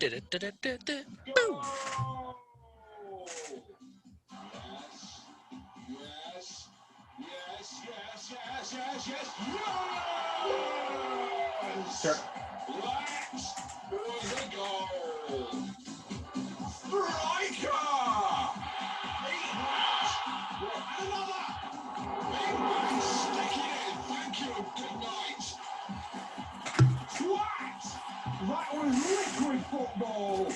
Boom! Sure. Let's the goal. Striker! Big match. And another. Big match. Stick it in. Thank you. Good night. Twat! That was liquid football.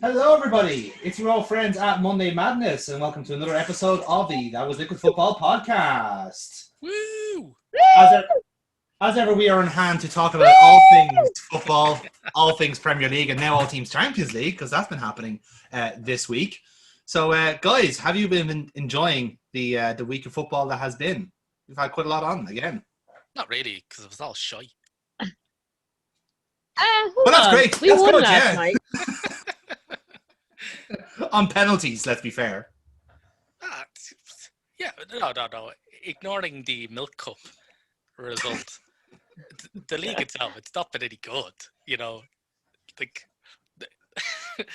Hello, everybody. It's your old friends at Monday Madness, and welcome to another episode of the That Was Liquid Football podcast. Woo! As ever, we are in hand to talk about all things football, all things Premier League, and now all teams Champions League, because that's been happening this week. So, guys, have you been enjoying the week of football that has been? We've had quite a lot on again. Not really, because it was all shy. But that's great. We That's won good, last yeah. night. On penalties, let's be fair. Yeah, no. Ignoring the Milk Cup result, the league itself, it's not been any good, you know.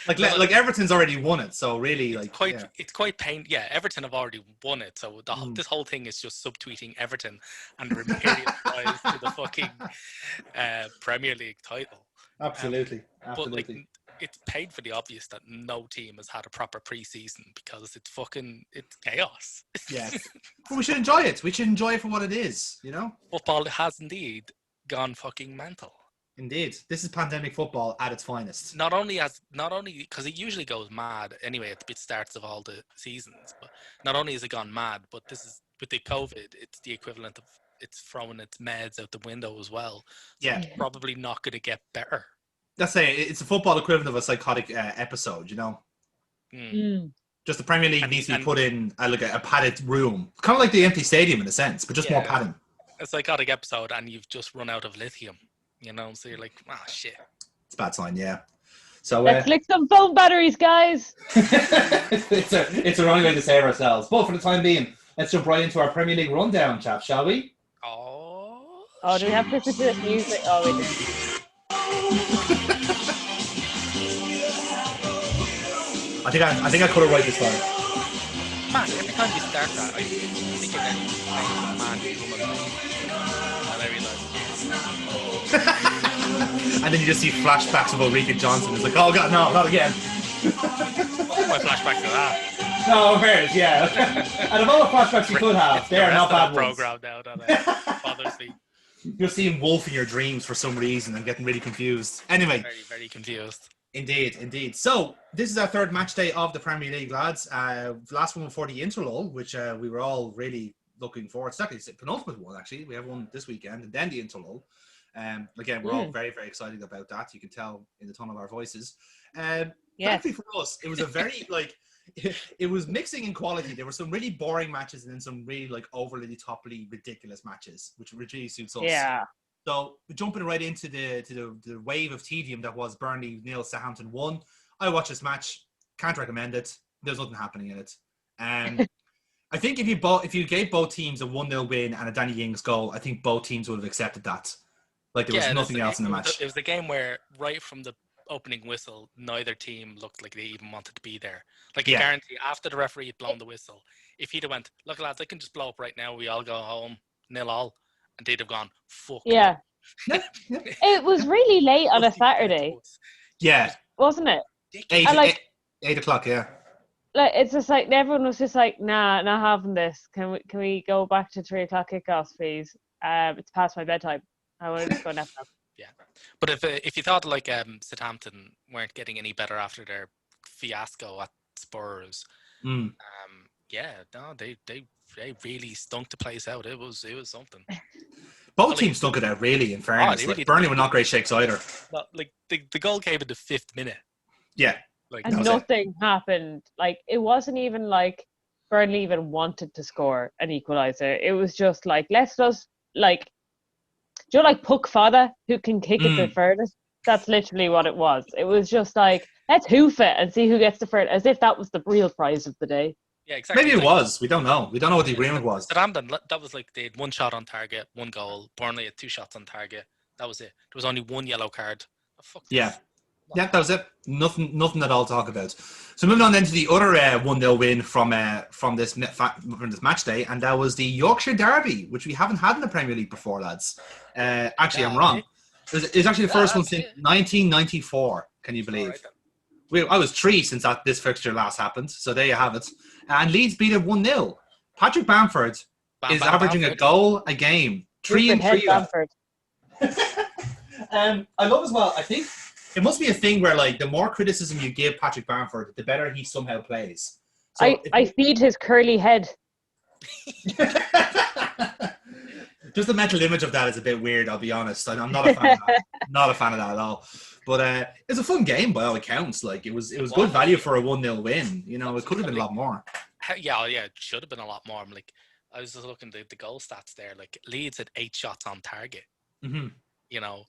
Like Everton's already won it, so really, it's quite pain. Yeah, Everton have already won it, so this whole thing is just subtweeting Everton and repairing ties to the fucking Premier League title. Absolutely. But it's painfully obvious that no team has had a proper pre-season because it's chaos. Yeah, but we should enjoy it. We should enjoy it for what it is, you know. Football has indeed gone fucking mental. Indeed, this is pandemic football at its finest. Not only because it usually goes mad anyway at the starts of all the seasons, but not only has it gone mad, but this is with the COVID, it's the equivalent of it's throwing its meds out the window as well. So Yeah, it's probably not going to get better. That's it's a football equivalent of a psychotic episode, you know. Just the Premier League needs to be put in a padded room, kind of like the empty stadium in a sense, but just more padding. A psychotic episode, and you've just run out of lithium. You know, so you're like, shit. It's a bad sign, yeah. So Let's lick some phone batteries, guys. it's a wrong way to save ourselves. But for the time being, let's jump right into our Premier League rundown, chaps, shall we? Oh, do we have to listen to this music? Oh, we do. I think I could have right this time. Man, every time you start that, I think you're going to play some man, woman, and I realise. And then you just see flashbacks of Ulrika Johnson. It's like, oh god, no, not again. My flashback to that. No, fair, yeah. And of all the flashbacks you could have, they are not bad ones. Program now that bothers me. You're seeing Wolf in your dreams for some reason and getting really confused. Anyway. Very, very confused. Indeed. So, this is our third match day of the Premier League, lads. Last one before the interlull, which we were all really looking forward to. It's actually the penultimate one, actually. We have one this weekend, and then the interlull. Again, we're all very, very excited about that. You can tell in the tone of our voices. Thankfully for us, it was a very, it was mixing in quality. There were some really boring matches and then some really, overly, toply, ridiculous matches, which really suits us. Yeah. So, jumping right into the wave of tedium that was Burnley 0, Southampton 1. I watched this match. Can't recommend it. There's nothing happening in it. I think if you gave both teams a 1-0 win and a Danny Ings goal, I think both teams would have accepted that. There was nothing else in the match. It was the game where, right from the opening whistle, neither team looked like they even wanted to be there. I guarantee, after the referee had blown the whistle, if he'd have went, look lads, I can just blow up right now, we all go home, 0-0, and they'd have gone, fuck. Yeah. It was really late on a Saturday. Yeah. Wasn't it? 8 o'clock, yeah. It's just everyone was just like, nah, not having this. Can we go back to 3 o'clock kickoffs, please? It's past my bedtime. I want to just go nap. Yeah, but if you thought Southampton weren't getting any better after their fiasco at Spurs, they really stunk the place out. It was something. Both teams stunk it out, really. In fairness, Burnley were not great shakes either. Well, the goal came in the 5th minute. Yeah, and nothing happened. It wasn't even like Burnley even wanted to score an equaliser. It was just let's just do you know Puck Fada, who can kick it the furthest? That's literally what it was. It was just let's hoof it and see who gets the furthest, as if that was the real prize of the day. Yeah, exactly. Maybe it was. We don't know. We don't know what the agreement was. Southampton, that was they had 1 shot on target, 1 goal. Burnley had 2 shots on target. That was it. There was only 1 yellow card. Oh, fuck this. Yeah. Yeah, that was it. Nothing at all to talk about. So moving on then to the other 1-0 win from this match day, and that was the Yorkshire Derby, which we haven't had in the Premier League before, lads. Actually, I'm wrong. It was actually the first one since 1994. Can you believe? Right, I was 3 since this fixture last happened, so there you have it. And Leeds beat it 1-0. Patrick Bamford is averaging a goal a game. 3 and 3. Bamford. I love as well. I think it must be a thing where, like, the more criticism you give Patrick Bamford, the better he somehow plays. So I feed his curly head. Just the mental image of that is a bit weird, I'll be honest. I'm not a fan of that. Not a fan of that at all. But it's a fun game by all accounts. Like, it was good value for a 1-0 win. You know, it could have been a lot more. Yeah, it should have been a lot more. I'm like, I was just looking at the goal stats there. Like, Leeds had 8 shots on target. Mm-hmm. You know,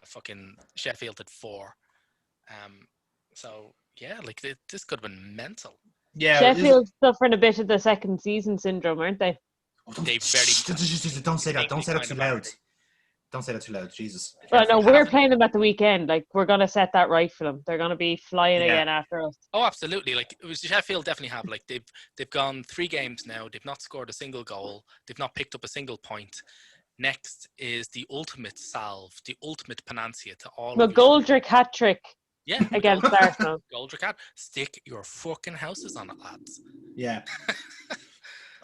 fucking Sheffield had 4. So yeah, like this could have been mental. Yeah, Sheffield's suffering a bit of the second season syndrome, aren't they? Don't say that. Don't say that too loud. Don't say that too loud. Jesus. Well, no, we're playing them at the weekend. Like, we're gonna set that right for them. They're gonna be flying again after us. Oh, absolutely. Like, it was Sheffield definitely have. Like, they've gone 3 games now. They've not scored a single goal. They've not picked up a single point. Next is the ultimate salve, the ultimate panacea to all. McGoldrick Hattrick. Yeah, against Arsenal. Goldrick hat. Stick your fucking houses on it, lads. Yeah.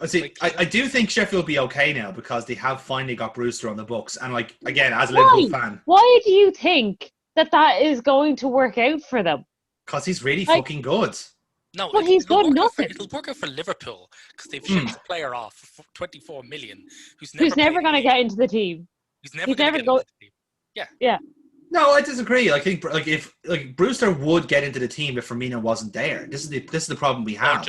See, I do think Sheffield will be okay now because they have finally got Brewster on the books. And, like, again, as a Liverpool fan. Why do you think that is going to work out for them? Because he's really fucking good. No, but he's good enough. It'll work out for Liverpool because they've shipped a player off for 24 million who's never going to get into the team. He's never going to get into the team. Yeah. Yeah. No, I disagree. I think if Brewster would get into the team if Firmino wasn't there. This is the problem we have.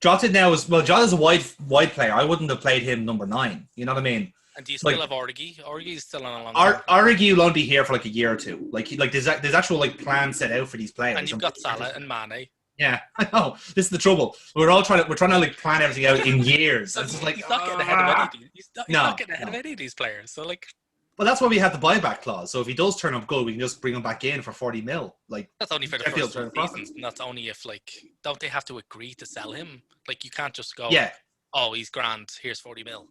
Jota now Jota's a wide player. I wouldn't have played him number 9. You know what I mean? And do you still have Origi? Origi's still on a long Origi will only be here for like a year or 2. Like there's actual like plans set out for these players. And you've got Salah and Mane. Yeah, I know. This is the trouble. We're trying to like plan everything out in years. It's just like he's not getting ahead of any of these. He's not getting ahead of any of these players. So like. Well, that's why we have the buyback clause. So if he does turn up good, we can just bring him back in for 40 mil. Like, that's only for the first 2 seasons. And that's only if, like, don't they have to agree to sell him? Like, you can't just go, oh, he's grand, here's 40 mil.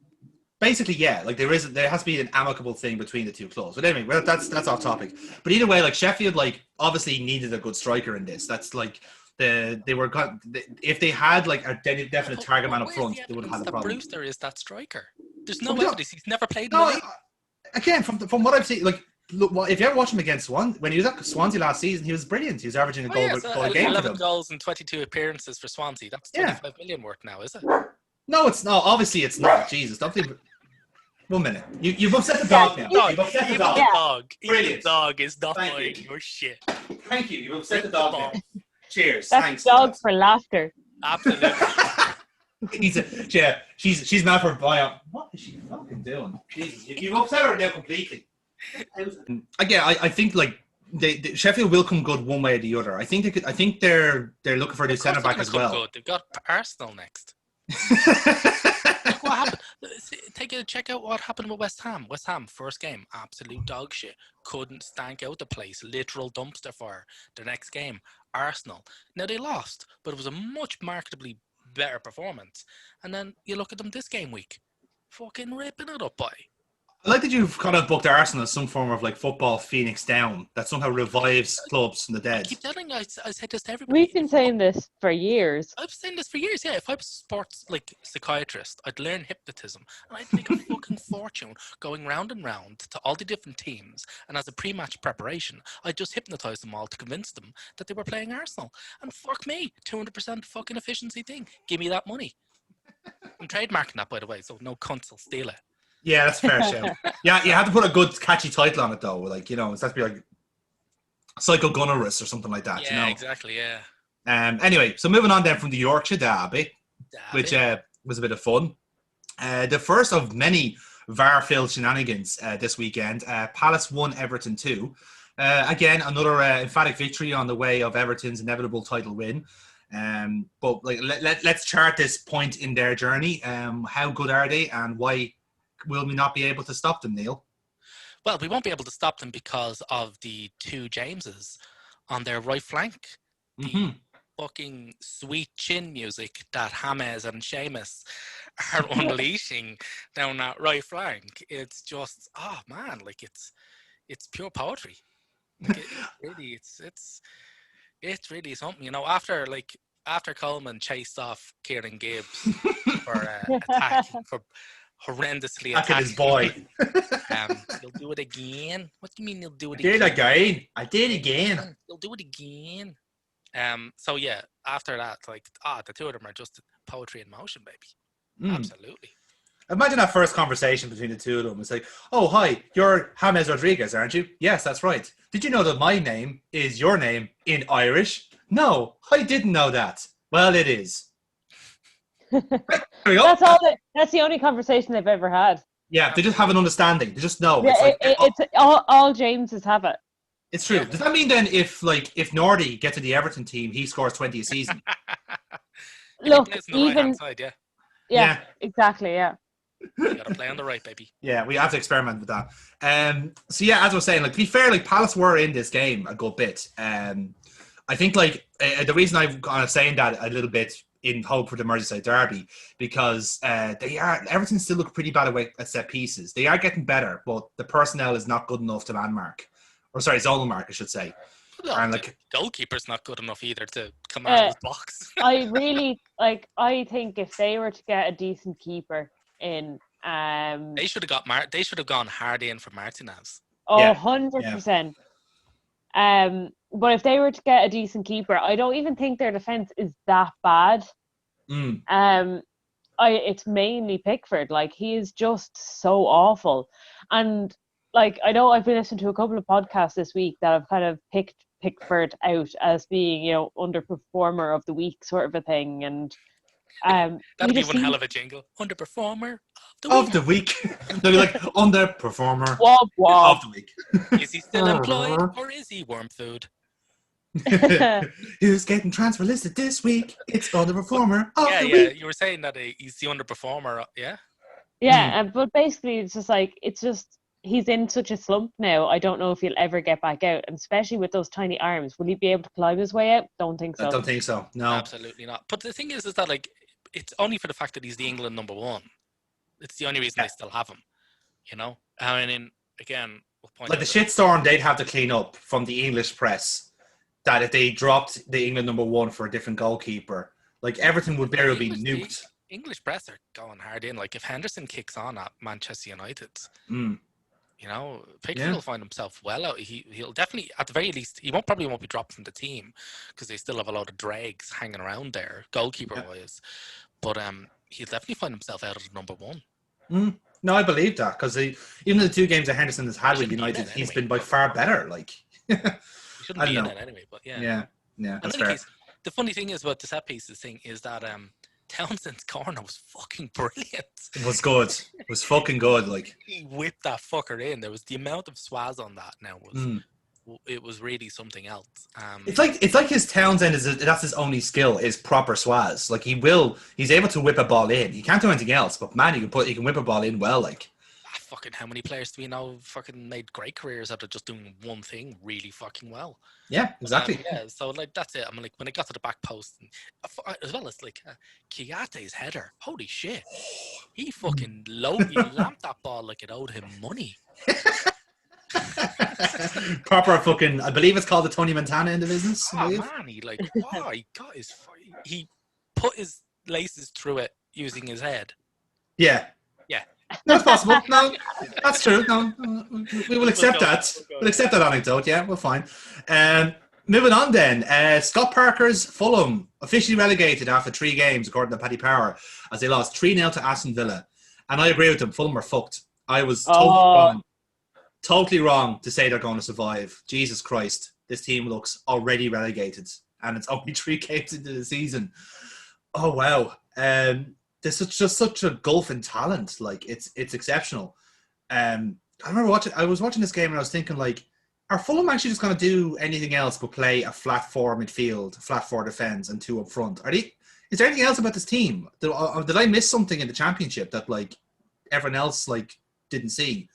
Basically, yeah. Like, there has to be an amicable thing between the 2 clubs. But anyway, that's off topic. But either way, like, Sheffield, like, obviously needed a good striker in this. That's like if they had like a definite target man up front, they would have had a problem. Brewster is that striker. There's no evidence. He's never played in the league. Again, from what I've seen, like, look, if you ever watch him against when he was at Swansea last season, he was brilliant. He was averaging a goal a game. 11 goals and 22 appearances for Swansea. That's 25 million worth now, is it? No, it's not. Obviously, it's not. Jesus, don't think. 1 minute. You've upset the dog now. You've upset the dog. Brilliant. The dog is not buying your shit. Thank you. You've upset the dog now. Cheers. That's thanks. Dog for laughter. Absolutely. She's mad for buying. What is she fucking doing? Jesus, you've upset her now completely. Again, I think like Sheffield will come good one way or the other. I think they're looking for a new centre back as well. Good. They've got Arsenal next. What happened? Check out what happened with West Ham. West Ham first game, absolute dog shit. Couldn't stank out the place. Literal dumpster fire. The next game, Arsenal. Now they lost, but it was a much markedly better performance. And then you look at them this game week, fucking ripping it up, boy. I like that you've kind of booked Arsenal as some form of like football phoenix down that somehow revives clubs from the dead. I keep telling you, I said this to everybody. We've been saying this for years. I've saying this for years, yeah. If I was a sports like psychiatrist, I'd learn hypnotism and I'd make a fucking fortune going round and round to all the different teams. And as a pre-match preparation, I'd just hypnotize them all to convince them that they were playing Arsenal. And fuck me, 200% fucking efficiency thing. Give me that money. I'm trademarking that, by the way, so no cunts will steal it. Yeah, that's fair, Shell. Yeah, you have to put a good, catchy title on it, though. Like, you know, it has to be like Psycho Gunnerus or something like that. Yeah, you know? Exactly, yeah. Anyway, so moving on then from the Yorkshire Derby. Which was a bit of fun. The first of many VAR-filled shenanigans this weekend. Palace 1, Everton 2. Again, another emphatic victory on the way of Everton's inevitable title win. But like, let's chart this point in their journey. How good are they, and why will we not be able to stop them, Neil? Well, we won't be able to stop them because of the two Jameses on their right flank. Mm-hmm. The fucking sweet chin music that James and Seamus are unleashing down that right flank. It's just, oh man, like it's pure poetry. Like it's really something, you know. After Coleman chased off Kieran Gibbs for horrendously Back at his attacking. boy. He'll do it again. What do you mean he'll do it Did again? again. I did again. He'll do it again. So yeah, after that, like, the two of them are just poetry in motion, baby. Absolutely. Imagine that first conversation between the two of them. It's like, oh, hi, you're James Rodriguez, aren't you? Yes, that's right. Did you know that my name is your name in Irish? No, I didn't know that. Well, it is. There we go. That's the only conversation they've ever had. Yeah, they just have an understanding. They just know. Yeah, it's all Jameses have it. It's true. Does that mean then if Nordy gets to the Everton team, he scores 20 a season? Look, right-hand side, yeah, exactly, yeah. You gotta play on the right, baby. Yeah, we have to experiment with that. So yeah, as I was saying, like, to be fair, like, Palace were in this game a good bit. I think, like, the reason I'm kind of saying that a little bit in hope for the Merseyside derby, because Everton still look pretty bad away at set pieces. They are getting better, but the personnel is not good enough to man mark, or sorry, zone mark, I should say. Well, and the goalkeeper's not good enough either to come out of his box. I really I think if they were to get a decent keeper in, they should have got they should have gone hard in for Martinez. 100%. But if they were to get a decent keeper, I don't even think their defense is that bad. It's mainly Pickford. Like, he is just so awful. And like, I know I've been listening to a couple of podcasts this week that have kind of picked Pickford out as being, you know, underperformer of the week sort of a thing. And that'd be one hell of a jingle. Underperformer of the week. They'll be like, underperformer of the week. Is he still employed or is he worm food? Who's getting transfer listed this week? It's underperformer of the week. Yeah, you were saying that he's the underperformer, yeah? Yeah, but basically it's just he's in such a slump now. I don't know if he'll ever get back out, and especially with those tiny arms. Will he be able to climb his way out? Don't think so. I don't think so. No, absolutely not. But the thing is that, like, it's only for the fact that he's the England number one. It's the only reason they still have him. You know, I mean, again, like the shitstorm they'd have to clean up from the English press. That if they dropped the England number one for a different goalkeeper, like, Everton would barely be nuked. English press are going hard in. Like, if Henderson kicks on at Manchester United, you know, Pickford will find himself well out. He'll definitely, at the very least, he probably won't be dropped from the team because they still have a lot of dregs hanging around there, goalkeeper wise. But he'll definitely find himself out as number one. No, I believe that, because even the two games that Henderson has had with United, he's been by far better. Like, he shouldn't be in it anyway, but yeah. That's fair. The funny thing is about the set pieces thing is that Townsend's corner was fucking brilliant. It was good. It was fucking good. Like, he whipped that fucker in. There was the amount of swaz on that. Now it was really something else. It's like his Townsend that's his only skill is proper swaz. Like, he's able to whip a ball in. He can't do anything else. But man, he can whip a ball in well. Like, fucking how many players do we know fucking made great careers out of just doing one thing really fucking well? Yeah, exactly. So like, that's it. I'm like, when it got to the back post, and, as well as like Kiate's header, holy shit, he fucking he lamped that ball like it owed him money. Proper fucking, I believe it's called the Tony Montana in the business. Oh man, he put his laces through it using his head. Yeah. That's possible. No, that's true. No, we will accept that. We'll accept that anecdote. Yeah, we're fine. Moving on then. Scott Parker's Fulham officially relegated after 3 games, according to Paddy Power, as they lost 3-0 to Aston Villa. And I agree with them. Fulham are fucked. I was totally wrong to say they're going to survive. Jesus Christ. This team looks already relegated. And it's only 3 games into the season. Oh, wow. There's just such a gulf in talent. Like, it's exceptional. I remember I was watching this game and I was thinking, like, are Fulham actually just going to do anything else but play a flat 4 midfield, flat 4 defence, and 2 up front? Is there anything else about this team? Did I miss something in the Championship that, like, everyone else, like, didn't see?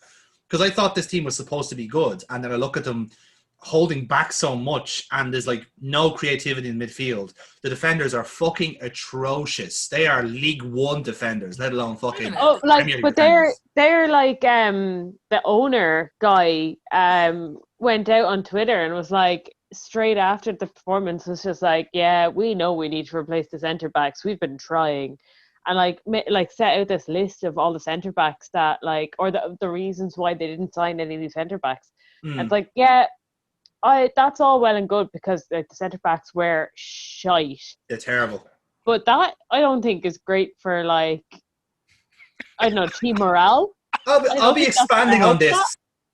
because I thought this team was supposed to be good, and then I look at them holding back so much, and there's like no creativity in midfield. The defenders are fucking atrocious. They are League One defenders, let alone fucking Premier League but defenders. they're like the owner guy went out on Twitter and was like, straight after the performance, was just like, yeah, we know we need to replace the centre backs. We've been trying, and like set out this list of all the centre backs that or the reasons why they didn't sign any of these centre backs. And it's like, yeah, that's all well and good because the centre backs were shite. They're terrible. But that I don't think is great for I don't know, team morale. I'll be expanding on this.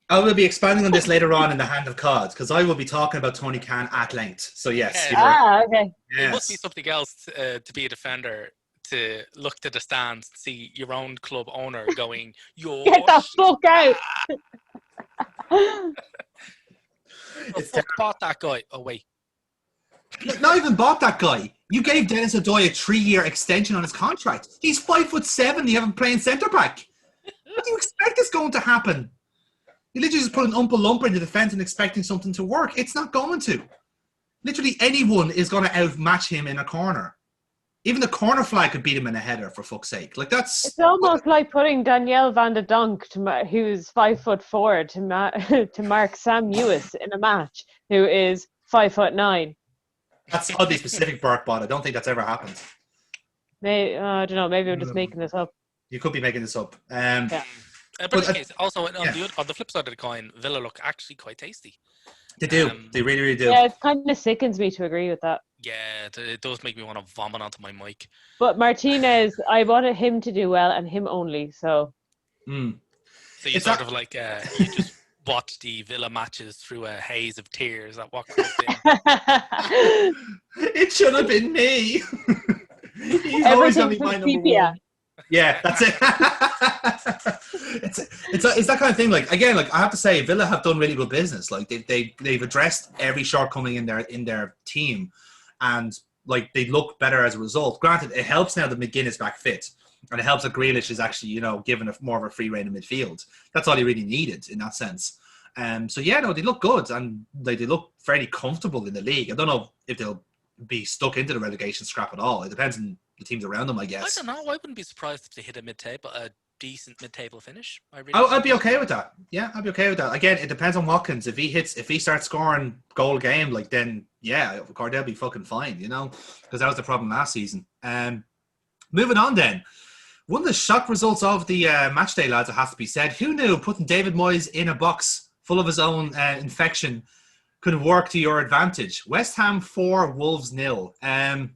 I will be expanding on this later on in the Hand of Cards because I will be talking about Tony Khan at length. So yes. Okay. Yes. It must be something else to be a defender, to look to the stands, see your own club owner going, "Yo, get the fuck out!" Fuck bought that guy. Oh wait, not even bought that guy. You gave Dennis O'Doy a 3-year extension on his contract. He's 5'7". You have him playing centre back. What do you expect is going to happen? You literally just put an umpa-lumpa in the defence and expecting something to work. It's not going to. Literally anyone is going to outmatch him in a corner. Even the corner flag could beat him in a header, for fuck's sake. It's almost like putting Danielle van de Donk, who's 5'4", to mark Sam Ewis in a match, who is 5'9". That's oddly specific, Burkbot. I don't think that's ever happened. I don't know. Maybe I'm just making this up. You could be making this up. Yeah. But in any case, also on the flip side of the coin, Villa look actually quite tasty. They do. They really, really do. Yeah, it kind of sickens me to agree with that. Yeah, it does make me want to vomit onto my mic. But Martinez, I wanted him to do well and him only. So you you just watch the Villa matches through a haze of tears at what could have been. It should have been me. He's always going to be my number one. Yeah, that's it. It's that kind of thing. Again, I have to say, Villa have done really good business. They've addressed every shortcoming in their team, and they look better as a result. Granted, it helps now that McGinn is back fit, and it helps that Grealish is actually given more of a free rein in midfield. That's all he really needed in that sense. So yeah, no, they look good, and they look fairly comfortable in the league. I don't know if they'll be stuck into the relegation scrap at all. It depends on the teams around them, I guess. I don't know. I wouldn't be surprised if they hit a decent mid-table finish. I'd be okay with that. Yeah, I'd be okay with that. Again, it depends on Watkins. If he starts scoring goal game, then yeah, of course they'll be fucking fine, because that was the problem last season. Moving on then. One of the shock results of the match day, lads, it has to be said. Who knew putting David Moyes in a box full of his own infection could work to your advantage? West Ham 4, Wolves 0. I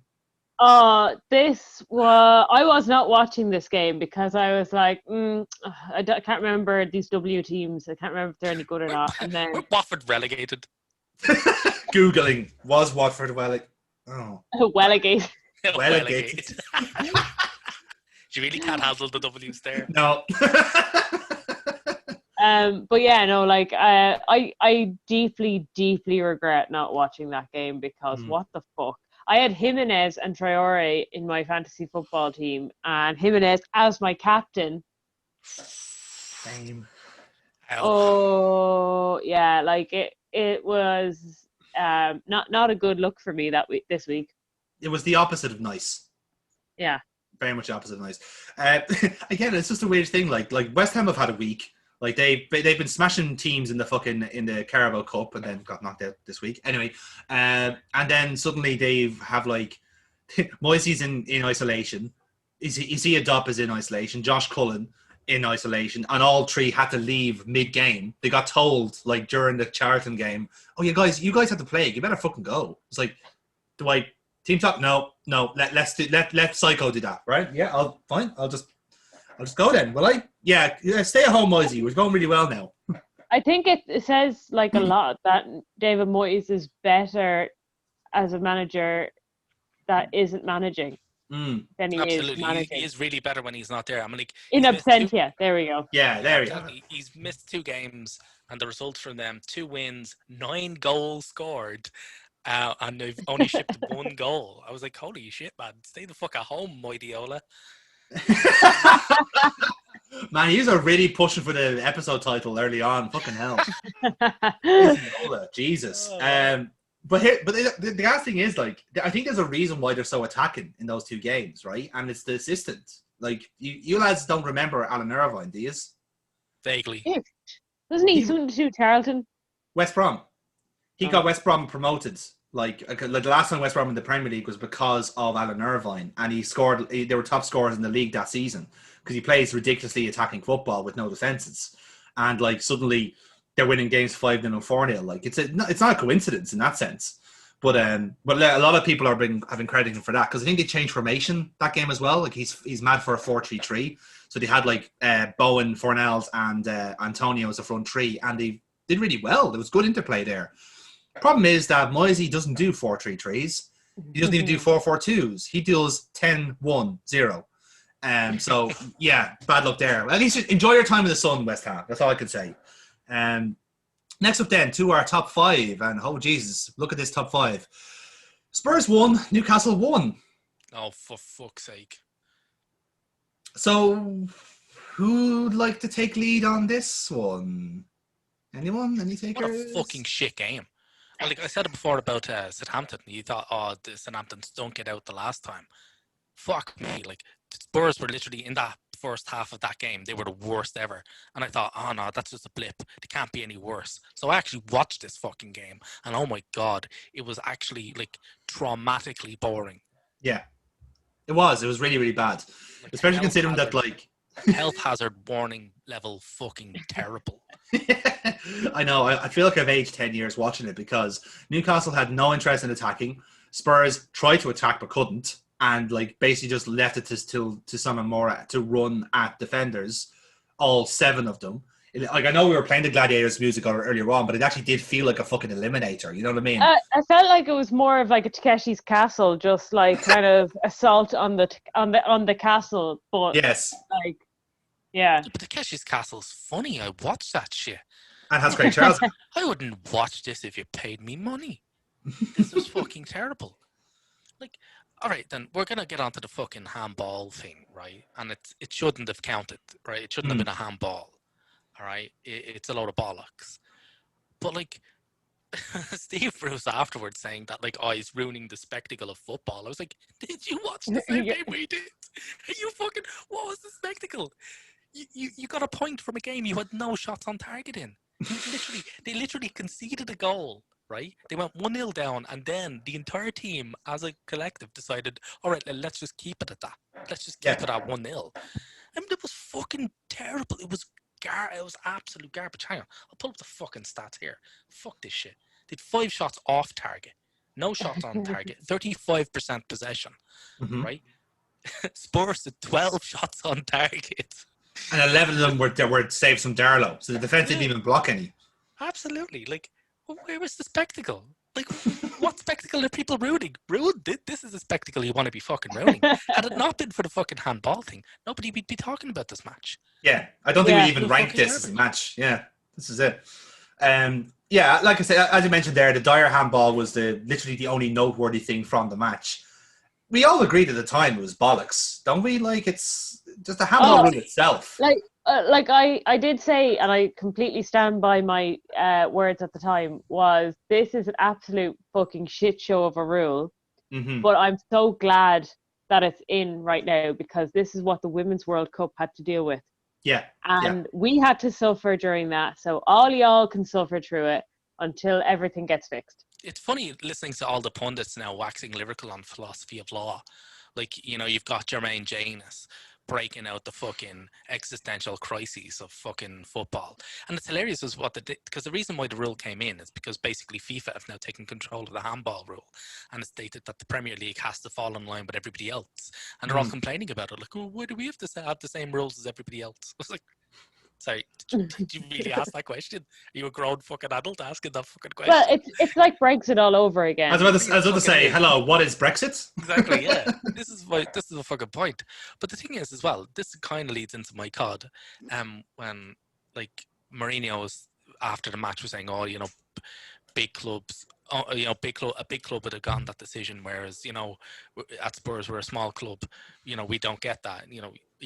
was not watching this game because I was like, I can't remember these W teams. I can't remember if they're any good or not. And then Watford relegated. Googling, was Watford relegated? Oh. Relegated. Relegated. You really can't handle the W's there. No. But yeah, no, I deeply, deeply regret not watching that game because what the fuck? I had Jimenez and Traore in my fantasy football team, and Jimenez as my captain. Same. Oh yeah, it was not a good look for me this week. It was the opposite of nice. Yeah. Very much the opposite of nice. Again, it's just a weird thing. Like West Ham have had a week. They've been smashing teams in the Carabao Cup and then got knocked out this week. Anyway, and then suddenly they have Moisey's in isolation. Isia Diop is in isolation. Josh Cullen in isolation, and all three had to leave mid-game. They got told during the Charlton game, "Oh, you guys have to play. You better fucking go." It's do I team talk? No. Let Psycho do that, right? Yeah, I'll just go then. Will I? Yeah, stay at home, Moisey. We're going really well now. I think it says a lot that David Moyes is better as a manager that isn't managing than he is managing. He is really better when he's not there. In absentia. There we go. Yeah, there we go. He's missed 2 games, and the results from them: 2 wins, 9 goals scored. And they've only shipped 1 goal. I was like, holy shit, man. Stay the fuck at home, Moidiola. Man, you are really pushing for the episode title early on. Fucking hell. Jesus. But the last thing is, like, I think there's a reason why they're so attacking in those two games, right? And it's the assistant. Like, you lads don't remember Alan Irvine, do you? Vaguely. Yeah. Doesn't he soon to Charlton? West Brom. He got West Brom promoted. Like the last time West Brom in the Premier League was because of Alan Irvine, and he scored. They were top scorers in the league that season because he plays ridiculously attacking football with no defenses, and like suddenly they're winning games 5-0 and 4-0. Like it's not a coincidence in that sense. But a lot of people have been crediting him for that because I think they changed formation that game as well. Like he's mad for a 4-3-3, so they had like Bowen, Fornells, and Antonio as a front three, and they did really well. There was good interplay there. Problem is that Moisey doesn't do 4-3-3s. He doesn't even do 4-4-2s. He does 10-1-0. So yeah, bad luck there. At least enjoy your time in the sun, West Ham. That's all I can say. Next up then to our top five, and oh Jesus, look at this top five. Spurs won, Newcastle won. Oh, for fuck's sake! So who'd like to take lead on this one? Anyone? Any takers? What a fucking shit game. Like I said it before about Southampton, you thought, oh, the Southamptons don't get out the last time. Fuck me, like Spurs were literally in that first half of that game. They were the worst ever, and I thought, oh no, that's just a blip. They can't be any worse. So I actually watched this fucking game, and oh my god, it was actually like traumatically boring. Yeah, it was. It was really, really bad, like, especially considering that like health hazard warning level fucking terrible. I know. I feel like I've aged 10 years watching it because Newcastle had no interest in attacking. Spurs tried to attack but couldn't, and like basically just left it to Simon Mora to run at defenders, all 7 of them. Like I know we were playing the Gladiators music earlier on, but it actually did feel like a fucking eliminator. You know what I mean? I felt like it was more of like a Takeshi's Castle, just like kind of assault on the castle. But yes, like yeah. But Takeshi's Castle's funny. I watched that shit. And has Craig Charles. I wouldn't watch this if you paid me money. This was fucking terrible. Like, all right, then we're gonna get onto the fucking handball thing, right? And it shouldn't have counted, right? It shouldn't have been a handball. All right, it's a load of bollocks. But like, Steve Bruce afterwards saying that like, oh, he's ruining the spectacle of football. I was like, did you watch the same game we did? You fucking, what was the spectacle? You got a point from a game you had no shots on target in. They literally conceded a goal, right? They went 1-0 down, and then the entire team, as a collective, decided, all right, let's just keep it at that. Let's just keep it at 1-0. I mean, it was fucking terrible. It was absolute garbage. Hang on, I'll pull up the fucking stats here. Fuck this shit. They had 5 shots off target, no shots on target, 35% possession, right? Spurs had 12 shots on target. And 11 of them were saved from Darlow, so the defense didn't even block any. Absolutely. Like, where was the spectacle? Like, what spectacle are people ruining? This is a spectacle you want to be fucking ruining. Had it not been for the fucking handball thing, nobody would be talking about this match. Yeah, I don't think we even ranked this as a match. Yeah, this is it. Yeah, like I said, as you mentioned there, the Dyer handball was literally the only noteworthy thing from the match. We all agreed at the time it was bollocks, don't we? Like, it's just a handball rule itself. Like I did say, and I completely stand by my words at the time, was this is an absolute fucking shit show of a rule. But I'm so glad that it's in right now because this is what the Women's World Cup had to deal with. Yeah. And we had to suffer during that. So all y'all can suffer through it until everything gets fixed. It's funny listening to all the pundits now waxing lyrical on philosophy of law. Like, you know, you've got Jermaine Janus breaking out the fucking existential crises of fucking football. And it's hilarious as what because the reason why the rule came in is because basically FIFA have now taken control of the handball rule, and it's stated that the Premier League has to fall in line with everybody else. And they're all complaining about it. Like, oh, why do we have to have the same rules as everybody else? I was like, sorry, did you really ask that question? Are you a grown fucking adult asking that fucking question? Well, it's like Brexit all over again. I was about to say, hello, what is Brexit? Exactly, yeah. This is a fucking point. But the thing is, as well, this kind of leads into my COD. When like Mourinho was after the match was saying, oh, you know, big clubs a big club would have gotten that decision, whereas at Spurs we're a small club. We don't get that.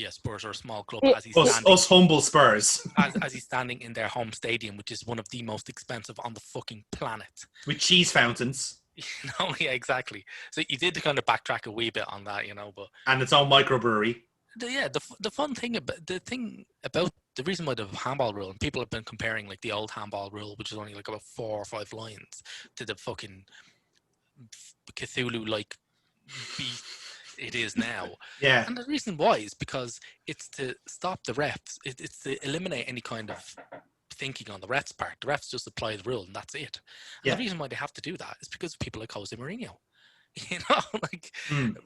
Spurs are a small club as he's standing. Us humble Spurs. as he's standing in their home stadium, which is one of the most expensive on the fucking planet. With cheese fountains. Yeah, exactly. So you did kind of backtrack a wee bit on that, but and its own microbrewery. The fun thing about the reason why the handball rule, and people have been comparing like the old handball rule, which is only like about 4 or 5 lines, to the fucking Cthulhu like beast it is now. Yeah. And the reason why is because it's to stop the refs. It's to eliminate any kind of thinking on the refs' part. The refs just apply the rule and that's it. And the reason why they have to do that is because of people like Jose Mourinho.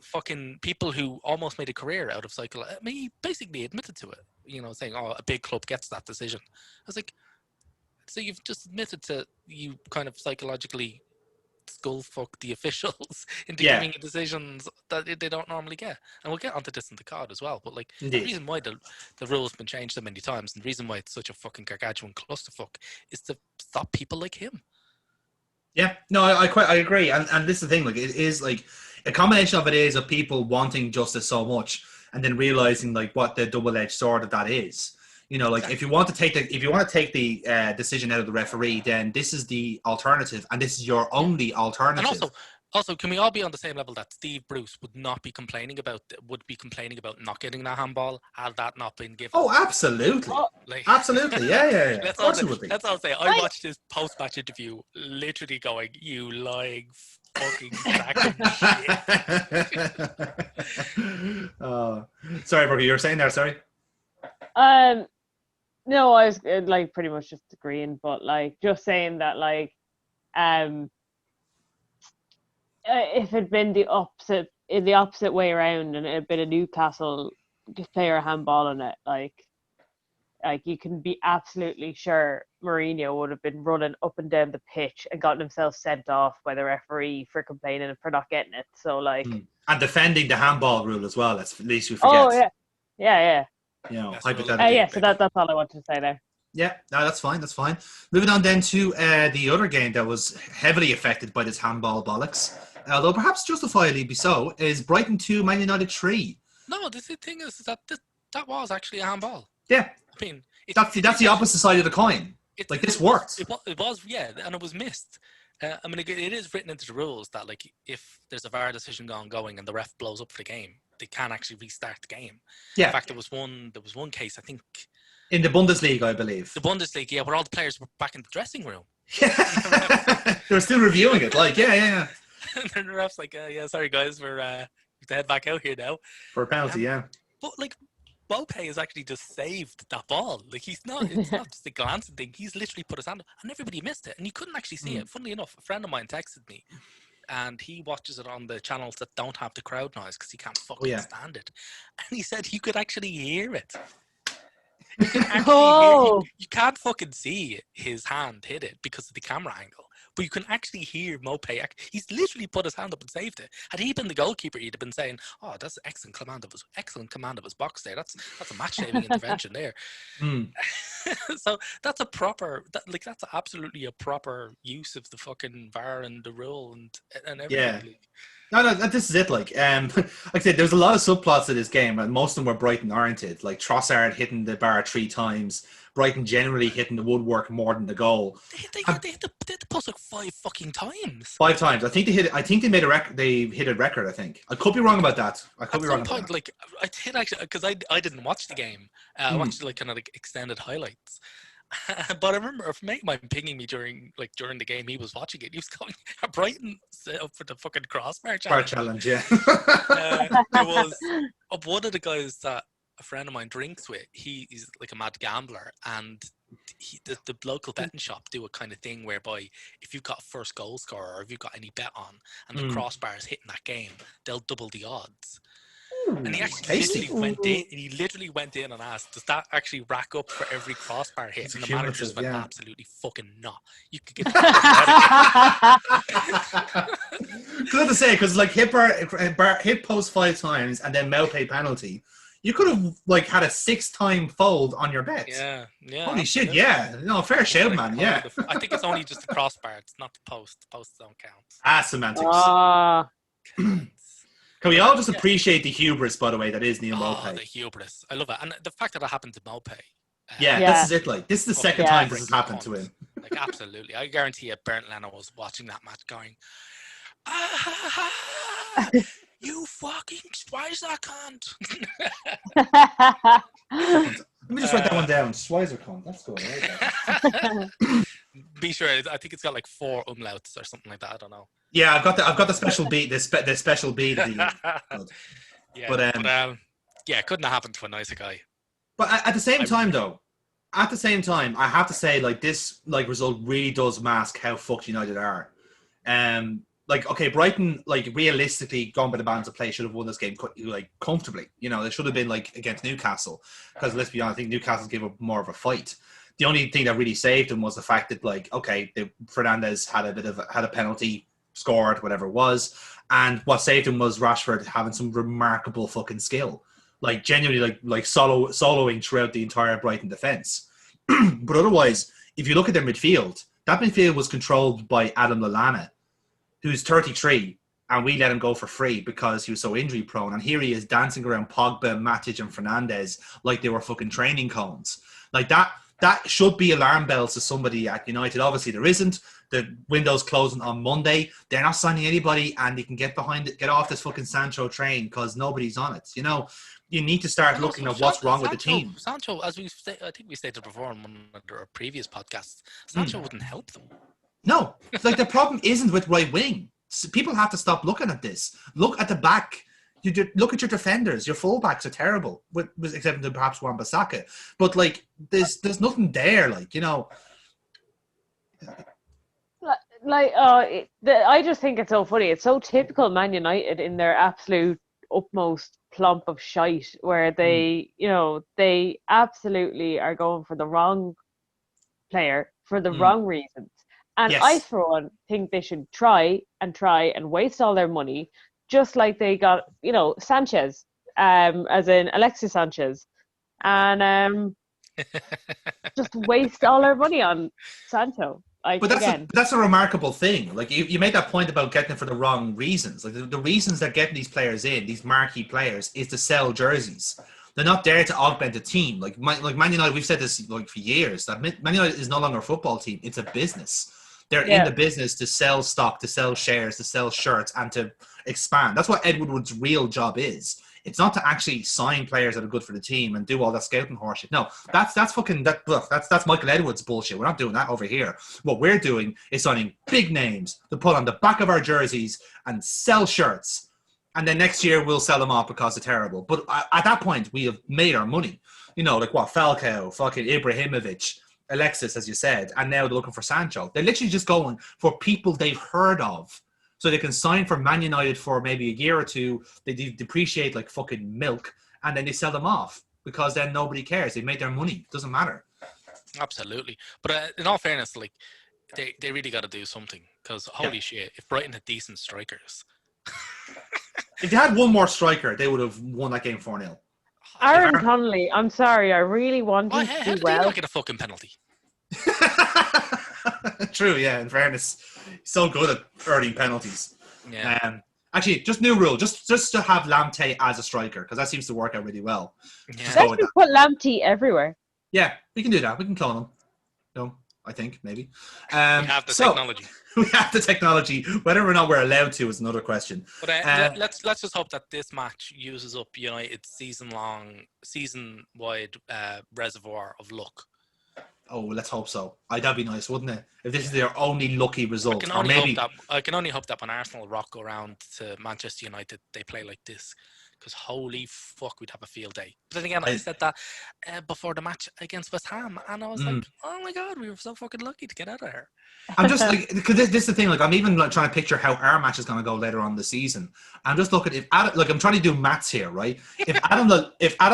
Fucking people who almost made a career out of cycle. I mean, he basically admitted to it, saying, a big club gets that decision. I was like, so you've just admitted to you kind of psychologically skull fuck the officials into giving you decisions that they don't normally get. And we'll get onto this in the card as well. But the reason why the rule has been changed so many times, and the reason why it's such a fucking gargantuan clusterfuck, is to stop people like him. Yeah, no, I agree, and this is the thing. Like, it is like a combination of it is of people wanting justice so much, and then realizing like what the double-edged sword of that is. Exactly. if you want to take the decision out of the referee, then this is the alternative, and this is your only alternative. And also, can we all be on the same level that Steve Bruce would be complaining about not getting that handball had that not been given? Oh, absolutely, absolutely, yeah. Let's all say I watched his post-match interview, literally going, "You lying fucking sack of shit." Sorry, Brooke, you were saying there. Sorry. No, I was pretty much just agreeing, but just saying that if it had been the opposite way around, and it had been a Newcastle player handballing it, you can be absolutely sure Mourinho would have been running up and down the pitch and gotten himself sent off by the referee for complaining and for not getting it. So and defending the handball rule as well. That's at least we forget. Oh yeah. Hypothetically. So that's all I wanted to say there. Yeah, no, that's fine. Moving on then to the other game that was heavily affected by this handball bollocks, although perhaps justifiably so, is Brighton 2, Man United 3. No, the thing is that that was actually a handball. Yeah. I mean, that's the opposite side of the coin. This worked. It was, and it was missed. I mean, it is written into the rules that if there's a VAR decision going and the ref blows up for the game, they can actually restart the game. Yeah. In fact, there was one case, I think, in the Bundesliga, I believe. The Bundesliga, where all the players were back in the dressing room. Yeah. They were still reviewing it. Yeah. And then the ref's like, yeah, sorry guys, we're to head back out here now for a penalty. Yeah. But Mopé has actually just saved that ball. It's not just a glancing thing. He's literally put his hand up, and everybody missed it, and you couldn't actually see it. Funnily enough, a friend of mine texted me, and he watches it on the channels that don't have the crowd noise because he can't fucking stand it. And he said you could actually hear it. You can actually you can't fucking see his hand hit it because of the camera angle. But you can actually hear Mopé. He's literally put his hand up and saved it. Had he been the goalkeeper, he'd have been saying, "Oh, that's excellent command of his box there. That's a match-saving intervention there." So that's that's absolutely a proper use of the fucking VAR and the rule and everything. Yeah. No, this is it. Like I said, there's a lot of subplots to this game, and most of them were Brighton oriented. Like Trossard hitting the bar 3 times, Brighton generally hitting the woodwork more than the goal. They hit the post 5 fucking times. 5 times. I think they made a record. They hit a record. I think. I could be wrong about that. I did actually, because I didn't watch the game. I watched extended highlights. But I remember a mate of mine pinging me during the game. He was watching it. He was going, Brighton set up for the fucking crossbar challenge. Yeah. There was one of the guys that a friend of mine drinks with. He's like a mad gambler, and the local betting shop do a kind of thing whereby if you've got a first goal scorer or if you've got any bet on and the crossbar is hitting that game, they'll double the odds. And he actually literally went in and asked, "Does that actually rack up for every crossbar hit?" And the manager just went, "Absolutely fucking not. You could get that." Good to say, because hit post 5 times and then Mopé penalty. You could have like had a 6-time fold on your bets. Yeah. Holy shit! Yeah, no, fair shout, man. Yeah. I think it's only just the crossbar. It's not the post. The posts don't count. Semantics. Ah, Can we all just appreciate the hubris, by the way, that is Neil Maupay? The hubris. I love it. And the fact that it happened to Maupay. Yeah, Yeah. this is it. Like, this is the second time this has happened to him. Like, absolutely. I guarantee you, Bernd Leno was watching that match going, you fucking Schweizer cunt. Let me just write that one down. Schweizer cunt. That's good. Be sure. I think it's got like 4 umlauts or something like that. I don't know. Yeah, I've got the special beat. The special beat. Yeah, yeah, it couldn't have happened to a nicer guy. But at the same time, though, I have to say, like, this like result really does mask how fucked United are. Like, okay, Brighton, like, realistically, gone by the balance of play, should have won this game like comfortably. You know, they should have been like against Newcastle, because let's be honest, I think Newcastle gave up more of a fight. The only thing that really saved them was the fact that, like, okay, Fernandes had a penalty scored, whatever it was, and what saved him was Rashford having some remarkable fucking skill, like genuinely like soloing throughout the entire Brighton defense. But otherwise, if you look at their midfield, that midfield was controlled by Adam Lallana, who's 33, and we let him go for free because he was so injury prone. And here he is dancing around Pogba, Matic, and Fernandes like they were fucking training cones. Like that should be alarm bells to somebody at United. Obviously, there isn't. The window's closing on Monday. They're not signing anybody, and they can get off this fucking Sancho train because nobody's on it. You know, you need to start looking at what's wrong with the team. Sancho, as I think we stated before in one of our previous podcasts, Sancho wouldn't help them. No, like the problem isn't with right wing. People have to stop looking at this. Look at the back. Look at your defenders. Your fullbacks are terrible, except for perhaps Wan-Bissaka. But like, there's nothing there. Like, you know, I just think it's so funny. It's so typical Man United in their absolute utmost plump of shite, where they, you know, they absolutely are going for the wrong player for the wrong reasons. And yes. I, for one, think they should try and waste all their money, just like they got, you know, Sanchez, as in Alexis Sanchez, and just waste all their money on Sancho. Like, but that's a remarkable thing. Like, you made that point about getting it for the wrong reasons. Like, the reasons they're getting these players in, these marquee players, is to sell jerseys. They're not there to augment a team. Like Man United, we've said this like for years, that Man United is no longer a football team. It's a business. They're in the business to sell stock, to sell shares, to sell shirts, and to expand. That's what Ed Woodward's real job is. It's not to actually sign players that are good for the team and do all that scouting horseshit. No, that's Michael Edwards bullshit. We're not doing that over here. What we're doing is signing big names to put on the back of our jerseys and sell shirts. And then next year we'll sell them off because they're terrible. But at that point, we have made our money. You know, like what, Falcao, fucking Ibrahimovic, Alexis, as you said, and now they're looking for Sancho. They're literally just going for people they've heard of, so they can sign for Man United for maybe a year or two. They depreciate like fucking milk, and then they sell them off because then nobody cares. They made their money. It doesn't matter. Absolutely. But in all fairness, like, they really got to do something, because holy shit, if Brighton had decent strikers. If they had one more striker, they would have won that game 4-0. Aaron Connolly, I'm sorry, I really want him to do well. How did he not get a fucking penalty? True, yeah, in fairness. He's so good at earning penalties. Yeah. Actually, just new rule, just to have Lamptey as a striker, because that seems to work out really well. Yeah. Let's just put Lamptey everywhere. Yeah, we can do that. We can clone him. No, I think, maybe. We have the technology. We have the technology. Whether or not we're allowed to is another question. But let's just hope that this match uses up United's season-wide reservoir of luck. Oh, let's hope so. That'd be nice, wouldn't it? If this is their only lucky result. I can only hope that when Arsenal rock around to Manchester United, they play like this. Because holy fuck, we'd have a field day. But then again, I said that before the match against West Ham, and I was like, oh my god, we were so fucking lucky to get out of here. I'm just like, because this is the thing. Like, I'm even like trying to picture how our match is going to go later on in the season. I'm just looking I'm trying to do maths here, right? If Adam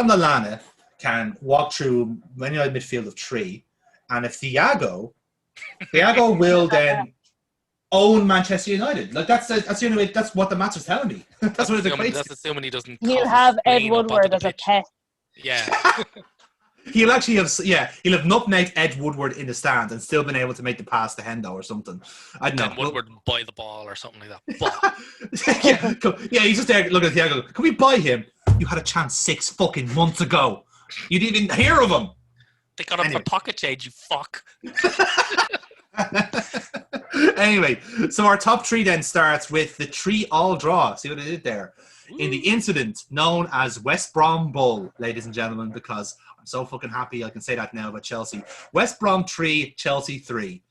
Lallana can walk through Man United midfield of 3, and if Thiago will then own Manchester United. Like, that's the only way. That's what the maths is telling me. That's what it's equates. That's assuming he doesn't. He'll have Ed Woodward as a pet Yeah. He'll actually have, he'll have nutmegged Ed Woodward in the stands and still been able to make the pass to Hendo or something. I don't know. Then Woodward buy the ball or something like that. He's just there looking at Thiago. Can we buy him? You had a chance 6 fucking months ago. You didn't even hear of him. They got him for pocket change, you fuck. Anyway, so our top 3 then starts with the 3-all draw. See what I did there? Ooh. In the incident known as West Brom Bull, ladies and gentlemen, because I'm so fucking happy I can say that now about Chelsea. West Brom 3, Chelsea 3.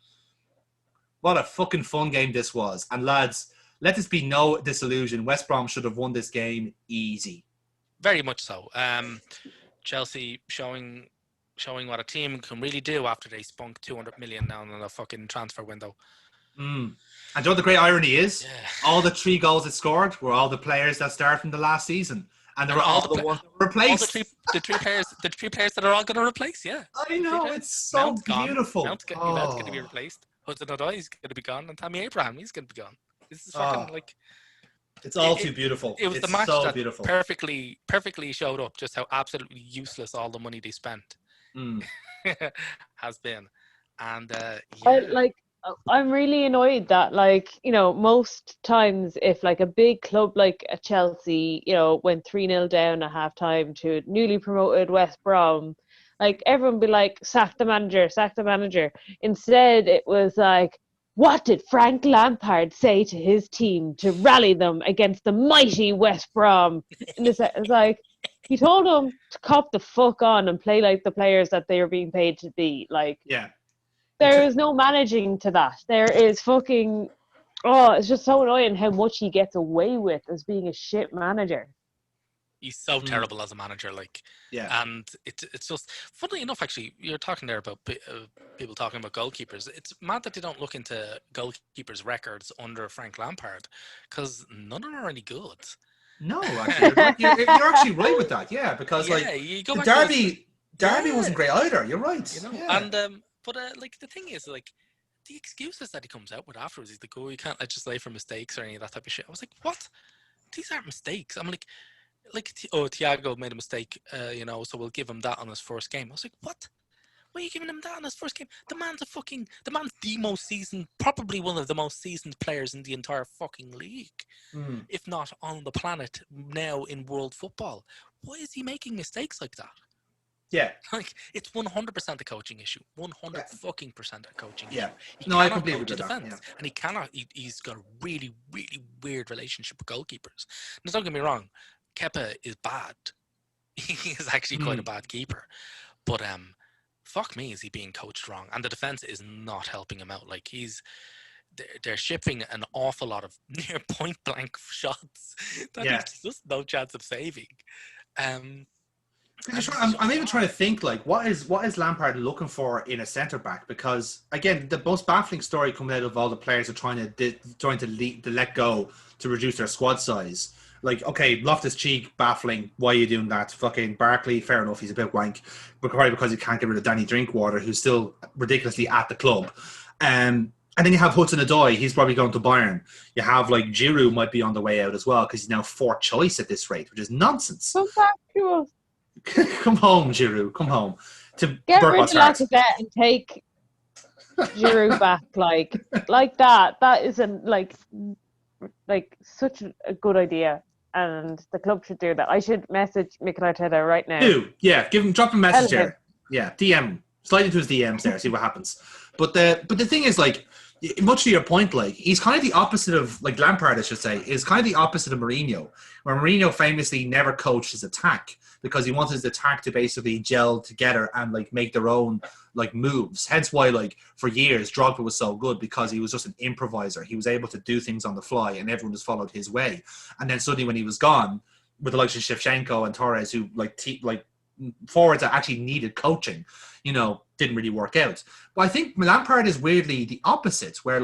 What a fucking fun game this was. And lads, let this be no disillusion. West Brom should have won this game easy. Very much so. Chelsea showing what a team can really do after they spunk 200 million down in a fucking transfer window. And you know what the great irony is? Yeah. All the 3 goals it scored were all the players that started from the last season. And they were all the ones that were replaced. The three players that are all going to replace, yeah. I know, it's so beautiful. Mount's going to be replaced. Hudson-Odoi is going to be gone. And Tammy Abraham, he's going to be gone. This is fucking like... It's all too beautiful. It was it's the match so that beautiful. perfectly showed up just how absolutely useless all the money they spent has been. And I'm really annoyed that, most times if a big club like a Chelsea, went 3-0 down at halftime to newly promoted West Brom, everyone would be like, sack the manager. Instead, it was like, what did Frank Lampard say to his team to rally them against the mighty West Brom? And it's like, he told them to cop the fuck on and play like the players that they were being paid to be. There is no managing to that. There is fucking... Oh, it's just so annoying how much he gets away with as being a shit manager. He's so terrible as a manager, and it's just... Funnily enough, actually, you're talking there about people talking about goalkeepers. It's mad that they don't look into goalkeepers' records under Frank Lampard, because none of them are any good. No, actually, you're actually right with that, because Derby wasn't great either. You're right. And but the thing is, the excuses that he comes out with afterwards, he's like, oh, you can't legislate for mistakes or any of that type of shit. I was like, what? These aren't mistakes. I'm like, Thiago made a mistake, so we'll give him that on his first game. I was like, what? Why are you giving him that on his first game? The man's the most seasoned, probably one of the most seasoned players in the entire fucking league, if not on the planet now in world football. Why is he making mistakes like that? Yeah. It's 100% a coaching issue. 100 fucking percent a coaching issue. No, I completely agree with that. And he cannot, he's got a really, really weird relationship with goalkeepers. Now, don't get me wrong, Kepa is bad. He is actually quite a bad keeper. But fuck me, is he being coached wrong? And the defense is not helping him out. They're shipping an awful lot of near point blank shots that he's just no chance of saving. I'm even trying to think what is Lampard looking for in a centre back, because again the most baffling story coming out of all the players are trying to let go to reduce their squad size. Loftus-Cheek, baffling. Why are you doing that? Fucking Barkley, fair enough, he's a bit wank, but probably because he can't get rid of Danny Drinkwater, who's still ridiculously at the club. And then you have Hudson-Odoi, he's probably going to Bayern. You have Giroud might be on the way out as well, because he's now 4th choice at this rate, which is nonsense. Come back to us. Come home, Giroud. Come home. To get rid of Lacazette and take Giroud back like that. That isn't such a good idea, and the club should do that. I should message Mikel Arteta right now. Drop a message there. Yeah, DM, slide into his DMs there, see what happens. But the thing is, much to your point, he's kind of the opposite of Lampard, I should say, is kind of the opposite of Mourinho, where Mourinho famously never coached his attack because he wanted his attack to basically gel together and make their own moves. Hence why for years Drogba was so good, because he was just an improviser. He was able to do things on the fly and everyone just followed his way. And then suddenly when he was gone, with the likes of Shevchenko and Torres, who forwards that actually needed coaching, didn't really work out. But I think Lampard is weirdly the opposite, where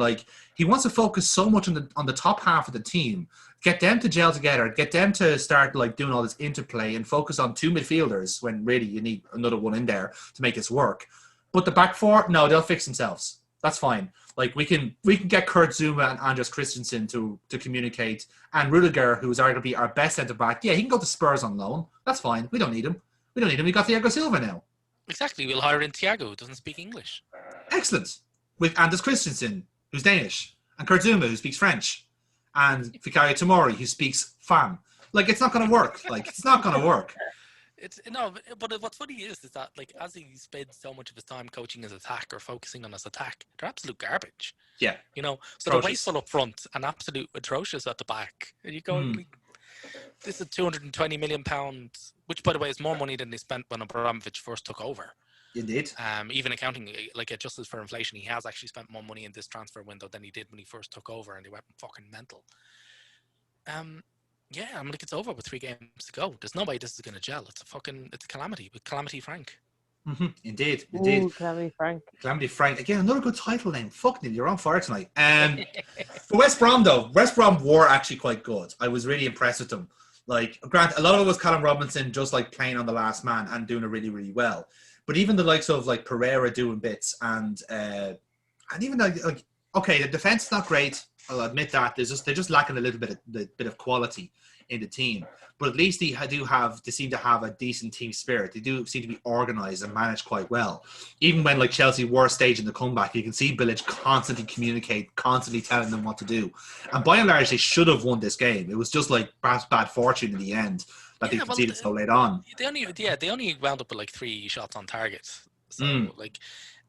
he wants to focus so much on the top half of the team, get them to gel together, get them to start doing all this interplay and focus on 2 midfielders when really you need another one in there to make this work. But the back 4, no, they'll fix themselves. That's fine. We can get Kurt Zuma and Andres Christensen to communicate, and Rudiger, who is arguably our best centre back. Yeah, he can go to Spurs on loan. That's fine. We don't need him. We don't need him. We got Thiago Silva now. Exactly. We'll hire in Thiago, who doesn't speak English. Excellent. With Anders Christensen, who's Danish, and Kurt Zouma, who speaks French, and Fikayo Tomori, who speaks Fam. Like, it's not going to work. Like, it's not going to work. It's no, but what's funny is that like as he spends so much of his time coaching his attack or focusing on his attack, they're absolute garbage. Yeah. You know, so Atrocious. they're wasteful up front and absolute atrocious at the back. And you go, like, this is £220 million, which by the way is more money than they spent when Abramovich first took over. Indeed. Even accounting, like adjusted for inflation, he has actually spent more money in this transfer window than he did when he first took over, and they went fucking mental. Yeah, I'm like, it's over with 3 games to go. There's no way this is going to gel. It's a calamity with Calamity Frank. Mm-hmm. Indeed. Ooh, Calamity Frank. Calamity Frank. Again, another good title name. Fuck Neil, you're on fire tonight. For West Brom, though, West Brom were actually quite good. I was really impressed with them. Like, Grant, a lot of it was Callum Robinson just like playing on the last man and doing it really, really well. But even the likes of like Pereira doing bits and even like okay, the defense is not great. I'll admit that. They're just lacking a little bit of quality in the team. But at least they seem to have a decent team spirit. They do seem to be organised and managed quite well. Even when like Chelsea were staging the comeback, you can see Bilic constantly communicate, constantly telling them what to do. And by and large, they should have won this game. It was just like bad fortune in the end that they conceded so late on. They only wound up with like 3 shots on target. So like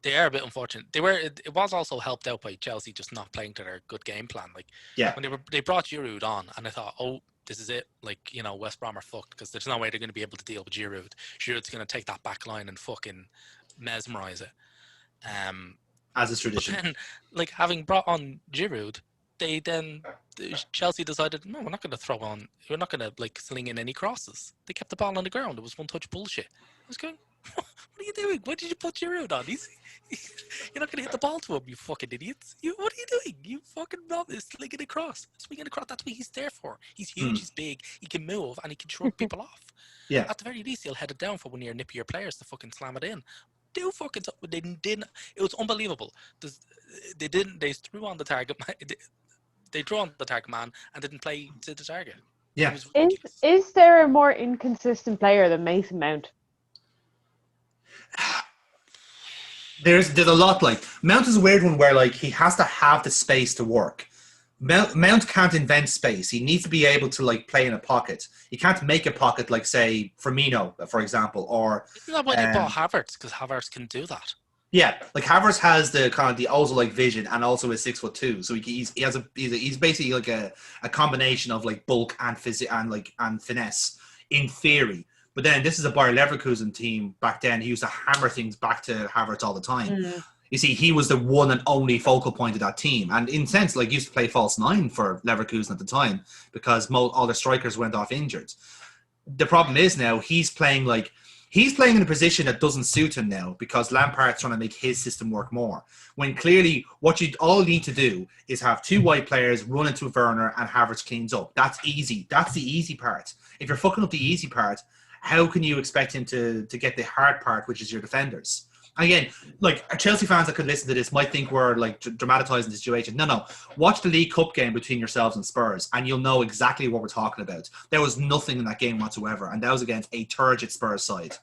they are a bit unfortunate. It was also helped out by Chelsea just not playing to their good game plan. Like when they brought Giroud on, and I thought, oh, this is it. Like, you know, West Brom are fucked because there's no way they're going to be able to deal with Giroud. Giroud's going to take that back line and fucking mesmerise it. As is tradition. But then, like, having brought on Giroud, Chelsea decided, no, we're not going to like sling in any crosses. They kept the ball on the ground. It was one-touch bullshit. I was going, what are you doing? Why did you put Giroud on? You're not going to hit the ball to him, you fucking idiots. What are you doing? You fucking not slinging across. Swinging across, that's what he's there for. He's huge, he's big, he can move, and he can shrug people off. Yeah. At the very least, he'll head it down for one of your nippier players to fucking slam it in. They didn't. It was unbelievable. They threw on the target. They drew on the target man and didn't play to the target. Yeah. Is there a more inconsistent player than Mason Mount? There's a lot. Like, Mount is a weird one where like he has to have the space to work. Mount can't invent space. He needs to be able to like play in a pocket. He can't make a pocket like say Firmino, for example, or isn't that why they bought Havertz? Because Havertz can do that. Yeah, like Havertz has the kind of the also like vision and also is 6'2", so he's basically like a combination of like bulk and and finesse in theory. But then this is a Bayer Leverkusen team back then. He used to hammer things back to Havertz all the time. You see, he was the one and only focal point of that team, and in a sense, like used to play false 9 for Leverkusen at the time because all their strikers went off injured. The problem is now he's playing in a position that doesn't suit him now because Lampard's trying to make his system work more. When clearly what you all need to do is have 2 wide players run into Werner and Havertz cleans up. That's easy. That's the easy part. If you're fucking up the easy part, how can you expect him to get the hard part, which is your defenders? Again, like Chelsea fans that could listen to this might think we're like dramatizing the situation. No. Watch the League Cup game between yourselves and Spurs and you'll know exactly what we're talking about. There was nothing in that game whatsoever, and that was against a turgid Spurs side.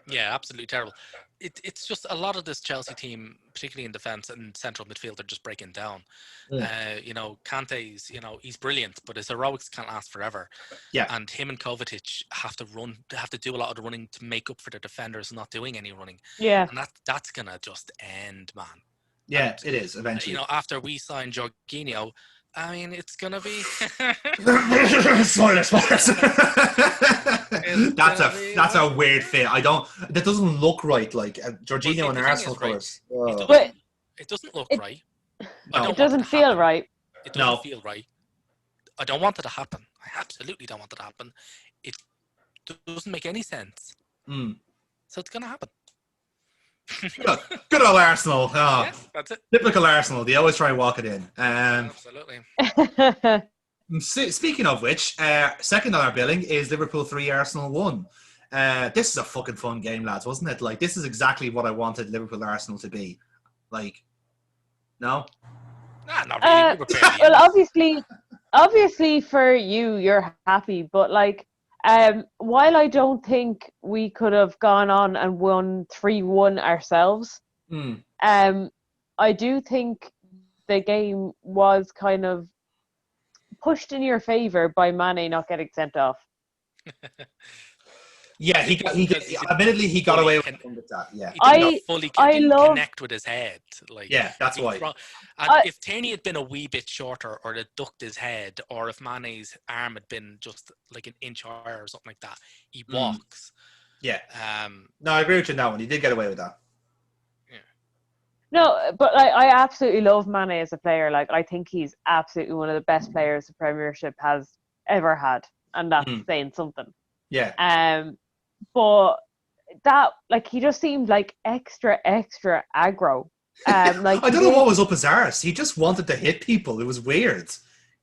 Yeah, absolutely terrible. It's just a lot of this Chelsea team, particularly in defence and central midfield, are just breaking down. You know, Kante's, he's brilliant, but his heroics can't last forever. Yeah. And him and Kovacic have to do a lot of the running to make up for the defenders not doing any running. Yeah. And that's gonna just end, man. Yeah, it is eventually. After we sign Jorginho, I mean, it's gonna be spoilers. That's a weird fit. That doesn't look right. Like Jorginho and Arsenal colours. Right. It doesn't look right. No. It doesn't feel right. It doesn't feel right. I don't want it to happen. I absolutely don't want it to happen. It doesn't make any sense. So it's gonna happen. Good old Arsenal. Oh, yeah, that's it. Typical Arsenal. They always try and walk it in. Absolutely. Speaking of which, second on our billing is Liverpool 3, Arsenal 1. This is a fucking fun game, lads, wasn't it? Like, this is exactly what I wanted Liverpool Arsenal to be. Like, no? Nah, not really. Well, obviously for you, you're happy, but like, While I don't think we could have gone on and won 3-1 ourselves, I do think the game was kind of pushed in your favour by Mane not getting sent off. Yeah, admittedly he got away with that. Yeah, he didn't connect with his head. Like, yeah, that's why. And if Tierney had been a wee bit shorter, or had ducked his head, or if Mane's arm had been just like an inch higher or something like that, he walks. Yeah. No, I agree with you on that one. He did get away with that. Yeah. No, but I absolutely love Mane as a player. Like, I think he's absolutely one of the best players the Premiership has ever had, and that's saying something. Yeah. But that, like, he just seemed like extra aggro. Like, I don't know what was up his arse. He just wanted to hit people. It was weird.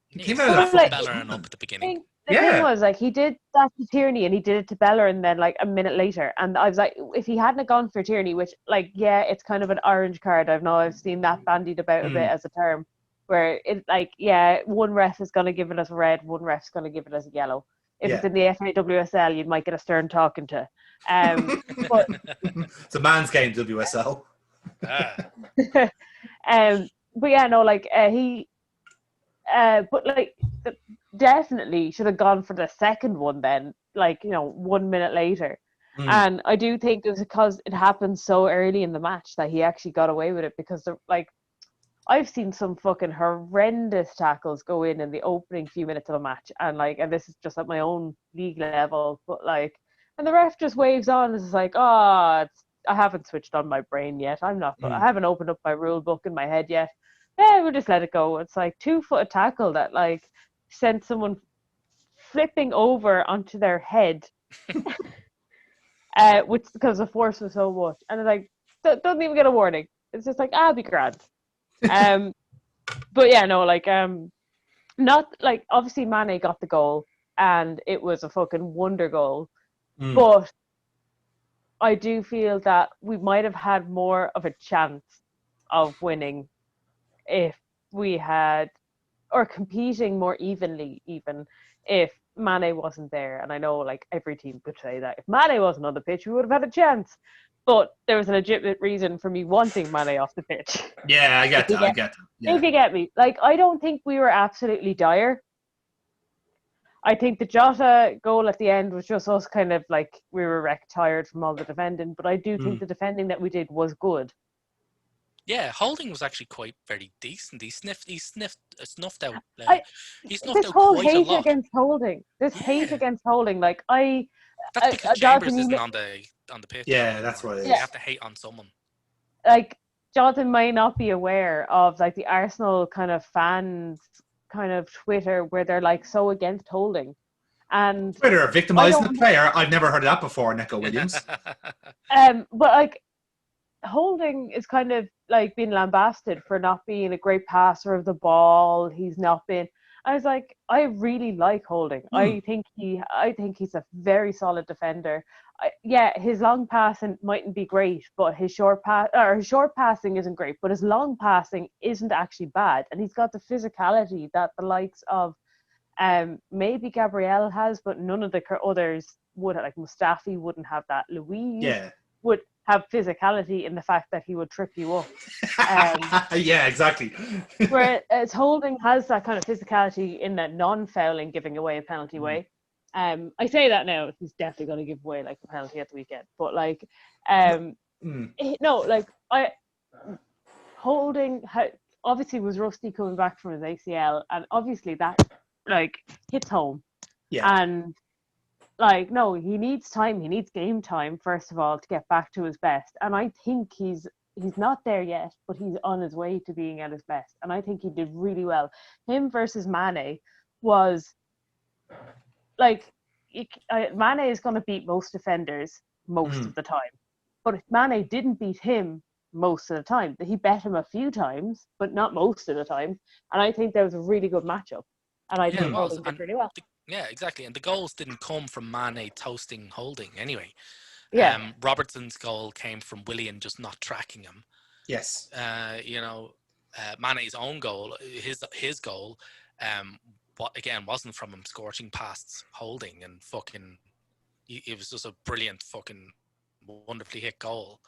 He came out of that Bellerin up at the beginning. The thing was, like, he did that to Tierney and he did it to Bellerin then, like, a minute later. And I was like, if he hadn't gone for Tierney, which, like, yeah, it's kind of an orange card. I've seen that bandied about a bit as a term, where it, like, yeah, one ref is going to give it as a red, one ref's going to give it as a yellow. If it's in the FAWSL, you might get a stern talking to. But it's a man's game, WSL. But yeah, no, like, but like, definitely should have gone for the second one then, like, 1 minute later. And I do think it was because it happened so early in the match that he actually got away with it, because like, I've seen some fucking horrendous tackles go in the opening few minutes of a match, and like, and this is just at my own league level, but like, and the ref just waves on and is like, I haven't switched on my brain yet. I haven't opened up my rule book in my head yet. Yeah, we'll just let it go. It's like 2-foot tackle that like sent someone flipping over onto their head, which because the force was so much, and it's like, don't even get a warning. It's just like, I'll be grand. But yeah, no, like, not like, obviously Mane got the goal and it was a fucking wonder goal, but I do feel that we might have had more of a chance of winning if we had, or competing more evenly, even if Mane wasn't there. And I know, like, every team could say that if Mane wasn't on the pitch, we would have had a chance. But there was a legitimate reason for me wanting Mane off the pitch. Yeah, I get that. Yeah. If you get me. Like, I don't think we were absolutely dire. I think the Jota goal at the end was just us kind of like, we were tired from all the defending. But I do think the defending that we did was good. Yeah, Holding was actually very decent. He snuffed out. He snuffed this out whole quite a hate lot. against Holding. Hate against Holding. Like, that's because Chambers isn't on the pitch. Yeah, that's what it is. You have to hate on someone. Like, Jonathan might not be aware of, like, the Arsenal kind of fans kind of Twitter where they're like so against Holding. And Twitter victimizing the player. I've never heard of that before, Nico Williams. But like, Holding is kind of like being lambasted for not being a great passer of the ball. He's not been. I was like, I really like Holding. I think he's a very solid defender. His long passing mightn't be great, but his short passing isn't great. But his long passing isn't actually bad, and he's got the physicality that the likes of maybe Gabriel has, but none of the others would. Like Mustafi wouldn't have that. Louise would have physicality in the fact that he would trip you up. Yeah, exactly. Whereas Holding has that kind of physicality in that non-fouling, giving away a penalty way. I say that now, he's definitely going to give away like a penalty at the weekend. But like, Holding obviously was rusty coming back from his ACL, and obviously that like hits home. Yeah. And like, no, he needs time. He needs game time, first of all, to get back to his best. And I think he's not there yet, but he's on his way to being at his best. And I think he did really well. Him versus Mane was like, Mane is going to beat most defenders most of the time. But if Mane didn't beat him most of the time, he bet him a few times, but not most of the time. And I think that was a really good matchup. And I think Holding did really well. Yeah, exactly. And the goals didn't come from Mane toasting Holding anyway. Yeah. Robertson's goal came from Willian just not tracking him. Yes. Mane's own goal, his goal, what again wasn't from him scorching past Holding and fucking. It was just a brilliant fucking wonderfully hit goal.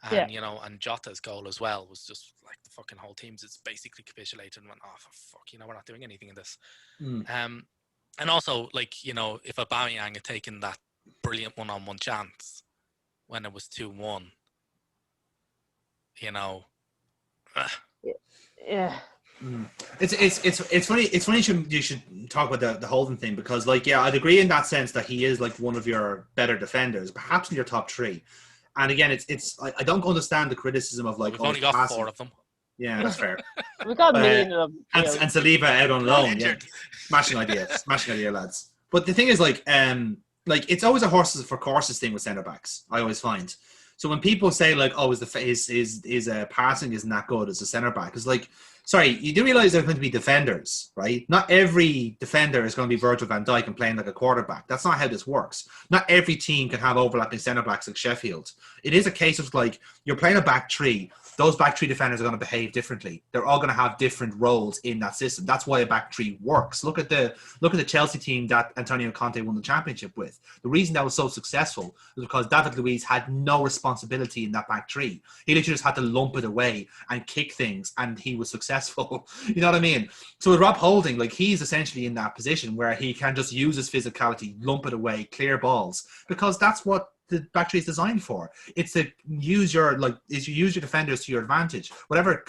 And and Jota's goal as well was just like the fucking whole team's it's basically capitulated and went, oh for fuck, we're not doing anything in this. And also like if Aubameyang had taken that brilliant one-on-one chance when it was 2-1, Yeah. It's funny. It's funny you should talk about the Holden thing because, like, yeah, I'd agree in that sense that he is like one of your better defenders, perhaps in your top three. And again, I don't understand the criticism of like we've only got passing. 4 of them. Yeah, that's fair. We got a million of them. And Saliba out on loan. Yeah, smashing idea, lads. But the thing is, like it's always a horses for courses thing with centre backs. I always find. So when people say like, oh, his passing isn't that good as a centre back, it's like, sorry, you do realise there's going to be defenders, right? Not every defender is going to be Virgil van Dijk and playing like a quarterback. That's not how this works. Not every team can have overlapping centre backs like Sheffield. It is a case of like you're playing a back three. Those back three defenders are going to behave differently. They're all going to have different roles in that system. That's why a back three works. Look at the Chelsea team that Antonio Conte won the championship with. The reason that was so successful was because David Luiz had no responsibility in that back three. He literally just had to lump it away and kick things, and he was successful. You know what I mean? So with Rob Holding, like he's essentially in that position where he can just use his physicality, lump it away, clear balls, because that's what the back three is designed for. It's to use your defenders to your advantage. Whatever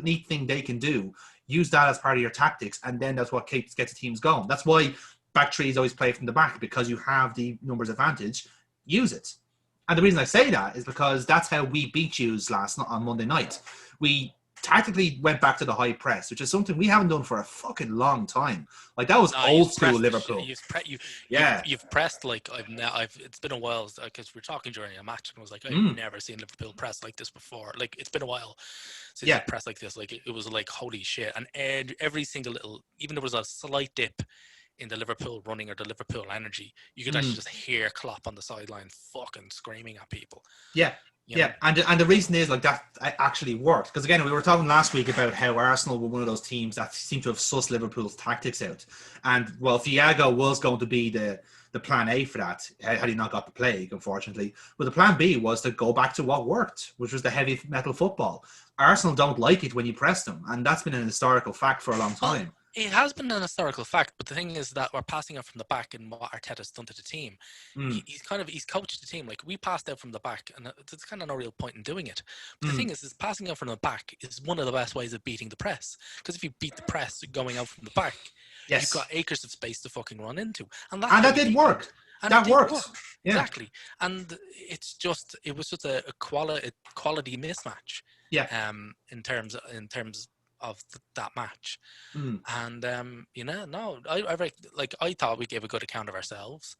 neat thing they can do, use that as part of your tactics, and then that's what gets the teams going. That's why back threes always play from the back, because you have the numbers advantage. Use it. And the reason I say that is because that's how we beat you last night on Monday night. We tactically went back to the high press, which is something we haven't done for a fucking long time. Like that was old school Liverpool. You've pressed like it's been a while because we're talking during a match and I was like, I've never seen Liverpool press like this before. Like it's been a while since I pressed like this. Like it was like holy shit. And every single little, even there was a slight dip in the Liverpool running or the Liverpool energy, you could actually just hear Klopp on the sideline fucking screaming at people. Yeah, and the reason is like that actually worked, because again we were talking last week about how Arsenal were one of those teams that seemed to have sussed Liverpool's tactics out, and well, Thiago was going to be the plan A for that had he not got the plague, unfortunately. But the plan B was to go back to what worked, which was the heavy metal football. Arsenal don't like it when you press them, and that's been an historical fact for a long time. It has been an historical fact, but the thing is that we're passing out from the back, and what Arteta's done to the team, he's coached the team. Like we passed out from the back, and there's kind of no real point in doing it. But the thing is passing out from the back is one of the best ways of beating the press. Because if you beat the press going out from the back, you've got acres of space to fucking run into, and that did work. That worked. Yeah. Exactly, and it was just a quality mismatch. Yeah. In terms of that match, and I thought we gave a good account of ourselves,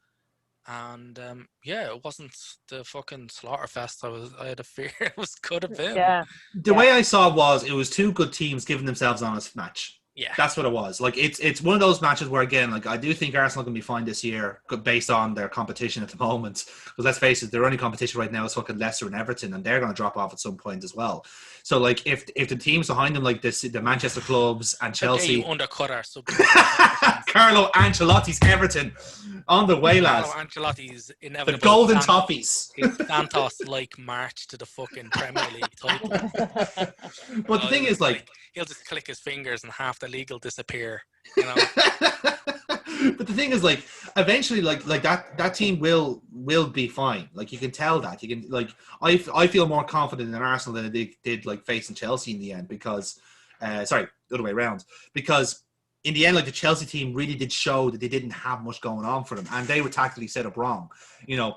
and it wasn't the fucking slaughter fest I had a fear it was could have been. The way I saw it was two good teams giving themselves on this match. Yeah, that's what it was. Like it's one of those matches where, again, like I do think Arsenal can be fine this year based on their competition at the moment. Because let's face it, their only competition right now is fucking Leicester and Everton, and they're going to drop off at some point as well. So like if the teams behind them, like this, the Manchester clubs and Chelsea, you undercut our Carlo Ancelotti's Everton on the way, lads. Carlo Ancelotti's inevitable. The golden toffees. Santos-like march to the fucking Premier League title. But the thing is, like he'll just click his fingers and half the league will disappear. But the thing is, like, eventually, like that team will be fine. Like, you can tell that. You can, like, I feel more confident in Arsenal than they did like facing Chelsea in the end, because the other way around, because in the end, like, the Chelsea team really did show that they didn't have much going on for them, and they were tactically set up wrong.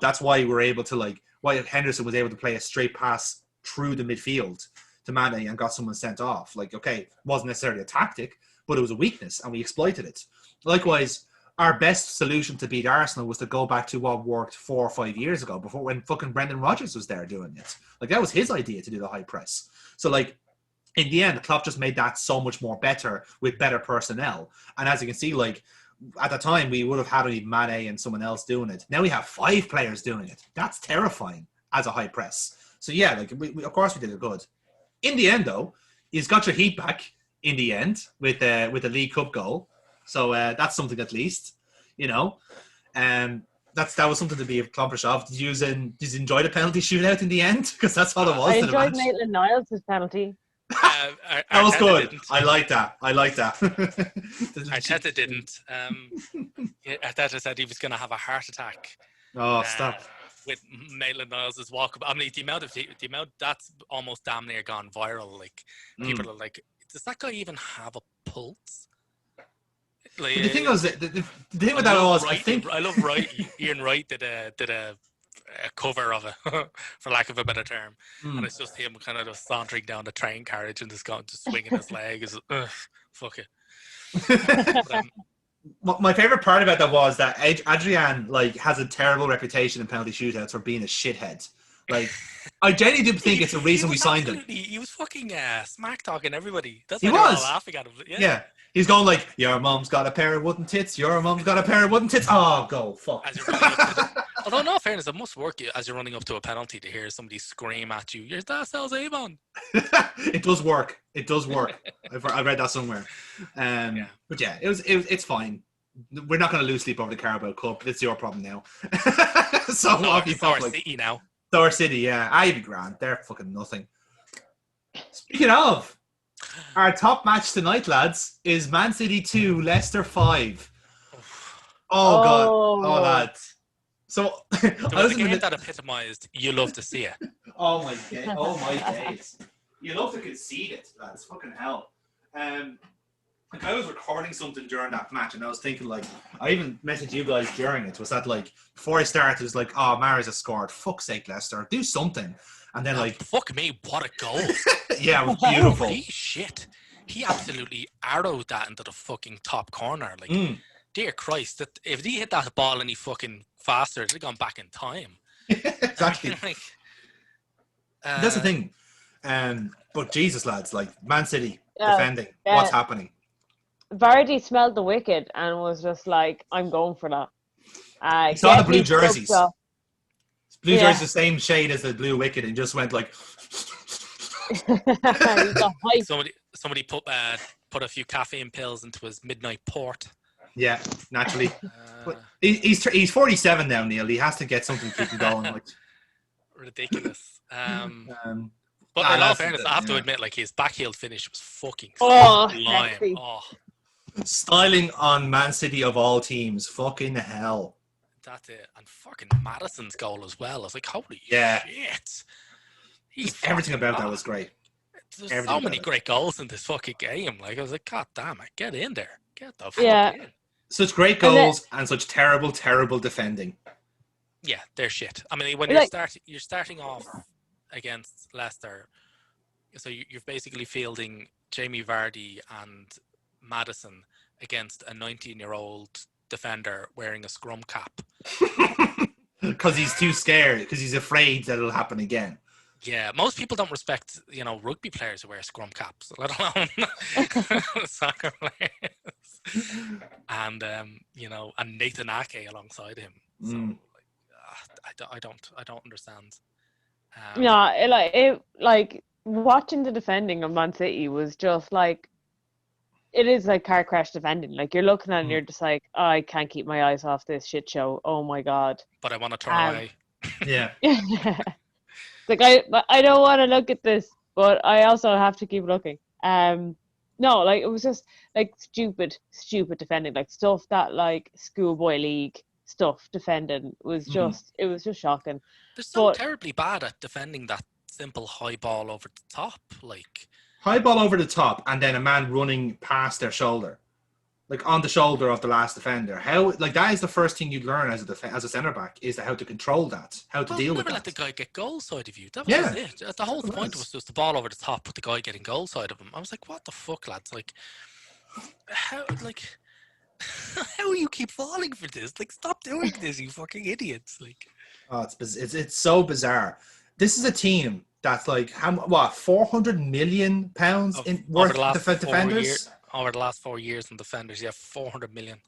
That's why we're able to, why Henderson was able to play a straight pass through the midfield to Mane and got someone sent off. Like, okay, wasn't necessarily a tactic, but it was a weakness, and we exploited it. Likewise, our best solution to beat Arsenal was to go back to what worked 4 or 5 years ago, before, when fucking Brendan Rodgers was there doing it. Like, that was his idea to do the high press. So, like, in the end, Klopp just made that so much more better with better personnel. And as you can see, like, at the time, we would have had only Mane and someone else doing it. Now we have 5 players doing it. That's terrifying as a high press. So, yeah, like, we of course we did it good. In the end, though, he's got your heat back in the end with the League Cup goal. So that's something at least, you know. That was something to be accomplished of. Did you enjoy the penalty shootout in the end? Because that's all it was. I to the enjoyed match. Maitland-Niles' penalty. That was Arteta good. didn't. I like that. Arteta didn't. Arteta said he was going to have a heart attack. Oh, stop. With Maitland-Niles' walk. I mean, the amount that's almost damn near gone viral. Like, people are like, does that guy even have a pulse? Like, But the thing was, the thing with that was, Wright, I think I love Wright. Ian Wright did a cover of it, for lack of a better term, and it's just him kind of just sauntering down the train carriage and just swinging his leg. Is fuck it. But, my favorite part about that was that Adrian like has a terrible reputation in penalty shootouts for being a shithead. Like, I genuinely do think it's a reason we signed him. He was fucking smack talking everybody. That's He why they were was all laughing at him. Yeah. He's going like, your mom's got a pair of wooden tits. Your mom's got a pair of wooden tits. Oh, go fuck. As you're running up to although, in all fairness, it must work as you're running up to a penalty to hear somebody scream at you, "Your dad sells Avon." It does work. It does work. I read that somewhere. But yeah, it's fine. We're not going to lose sleep over the Carabao Cup. It's your problem now. So off you pop. City now. Thor City, yeah. I'd be grand. They're fucking nothing. Speaking of, our top match tonight, lads, is Man City 2, Leicester 5. Oh, God. Oh, lads. So, there was a game that epitomised, you love to see it. Oh, my days. You love to concede it, lads. Fucking hell. Like, I was recording something during that match, and I was thinking, like, I even messaged you guys during it. Was that, like, before I started, it was like, oh, Mahrez has scored. Fuck's sake, Leicester. Do something. And then, like... Fuck me, what a goal. Yeah, it was beautiful. Holy shit. He absolutely arrowed that into the fucking top corner. Like, dear Christ, if he hit that ball any fucking faster, it'd have gone back in time. Exactly. Like, that's the thing. But Jesus, lads, like, Man City defending. What's happening? Vardy smelled the wicket and was just like, I'm going for that. He saw the blue jerseys. Blue jersey, the same shade as the blue wicket, and just went like. somebody put a few caffeine pills into his midnight port. Yeah, naturally. But he's 47 now, Neil. He has to get something to keep him going. Like. Ridiculous. But in all fairness, I have to admit, like, his backheel finish was fucking sublime. Styling on Man City of all teams. Fucking hell. That's it. And fucking Maddison's goal as well. I was like, holy shit. Everything about that was great. There's so many great goals in this fucking game. Like, I was like, God damn it, get in there. Get the fuck in. Such great goals and such terrible, terrible defending. Yeah, they're shit. I mean, when you're starting off against Leicester, so you're basically fielding Jamie Vardy and Maddison against a 19-year-old defender wearing a scrum cap. Because he's too scared, because he's afraid that it'll happen again. Yeah, most people don't respect, rugby players who wear scrum caps, let alone soccer players. And and Nathan Ake alongside him. So I don't understand. Watching the defending of Man City was just like, it is like car crash defending. Like, you're looking at it and you're just like, oh, I can't keep my eyes off this shit show. Oh my God. But I want to turn away. Yeah. Like, I don't want to look at this, but I also have to keep looking. No, like, it was just like stupid defending, like stuff that like schoolboy league stuff defending was just it was just shocking. They're so terribly bad at defending that simple high ball over the top, like high ball over the top, and then a man running past their shoulder, like on the shoulder of the last defender. How, like, that is the first thing you learn as a centre back, is how to control that, how to deal with that. Never let the guy get goal side of you. That was just it. The whole point was just the ball over the top with the guy getting goal side of him. I was like, what the fuck, lads? Like, how you keep falling for this? Like, stop doing this, you fucking idiots! Like, oh, it's so bizarre. This is a team that's like, £400 million worth of defenders. Over the last 4 years in defenders, 400 million.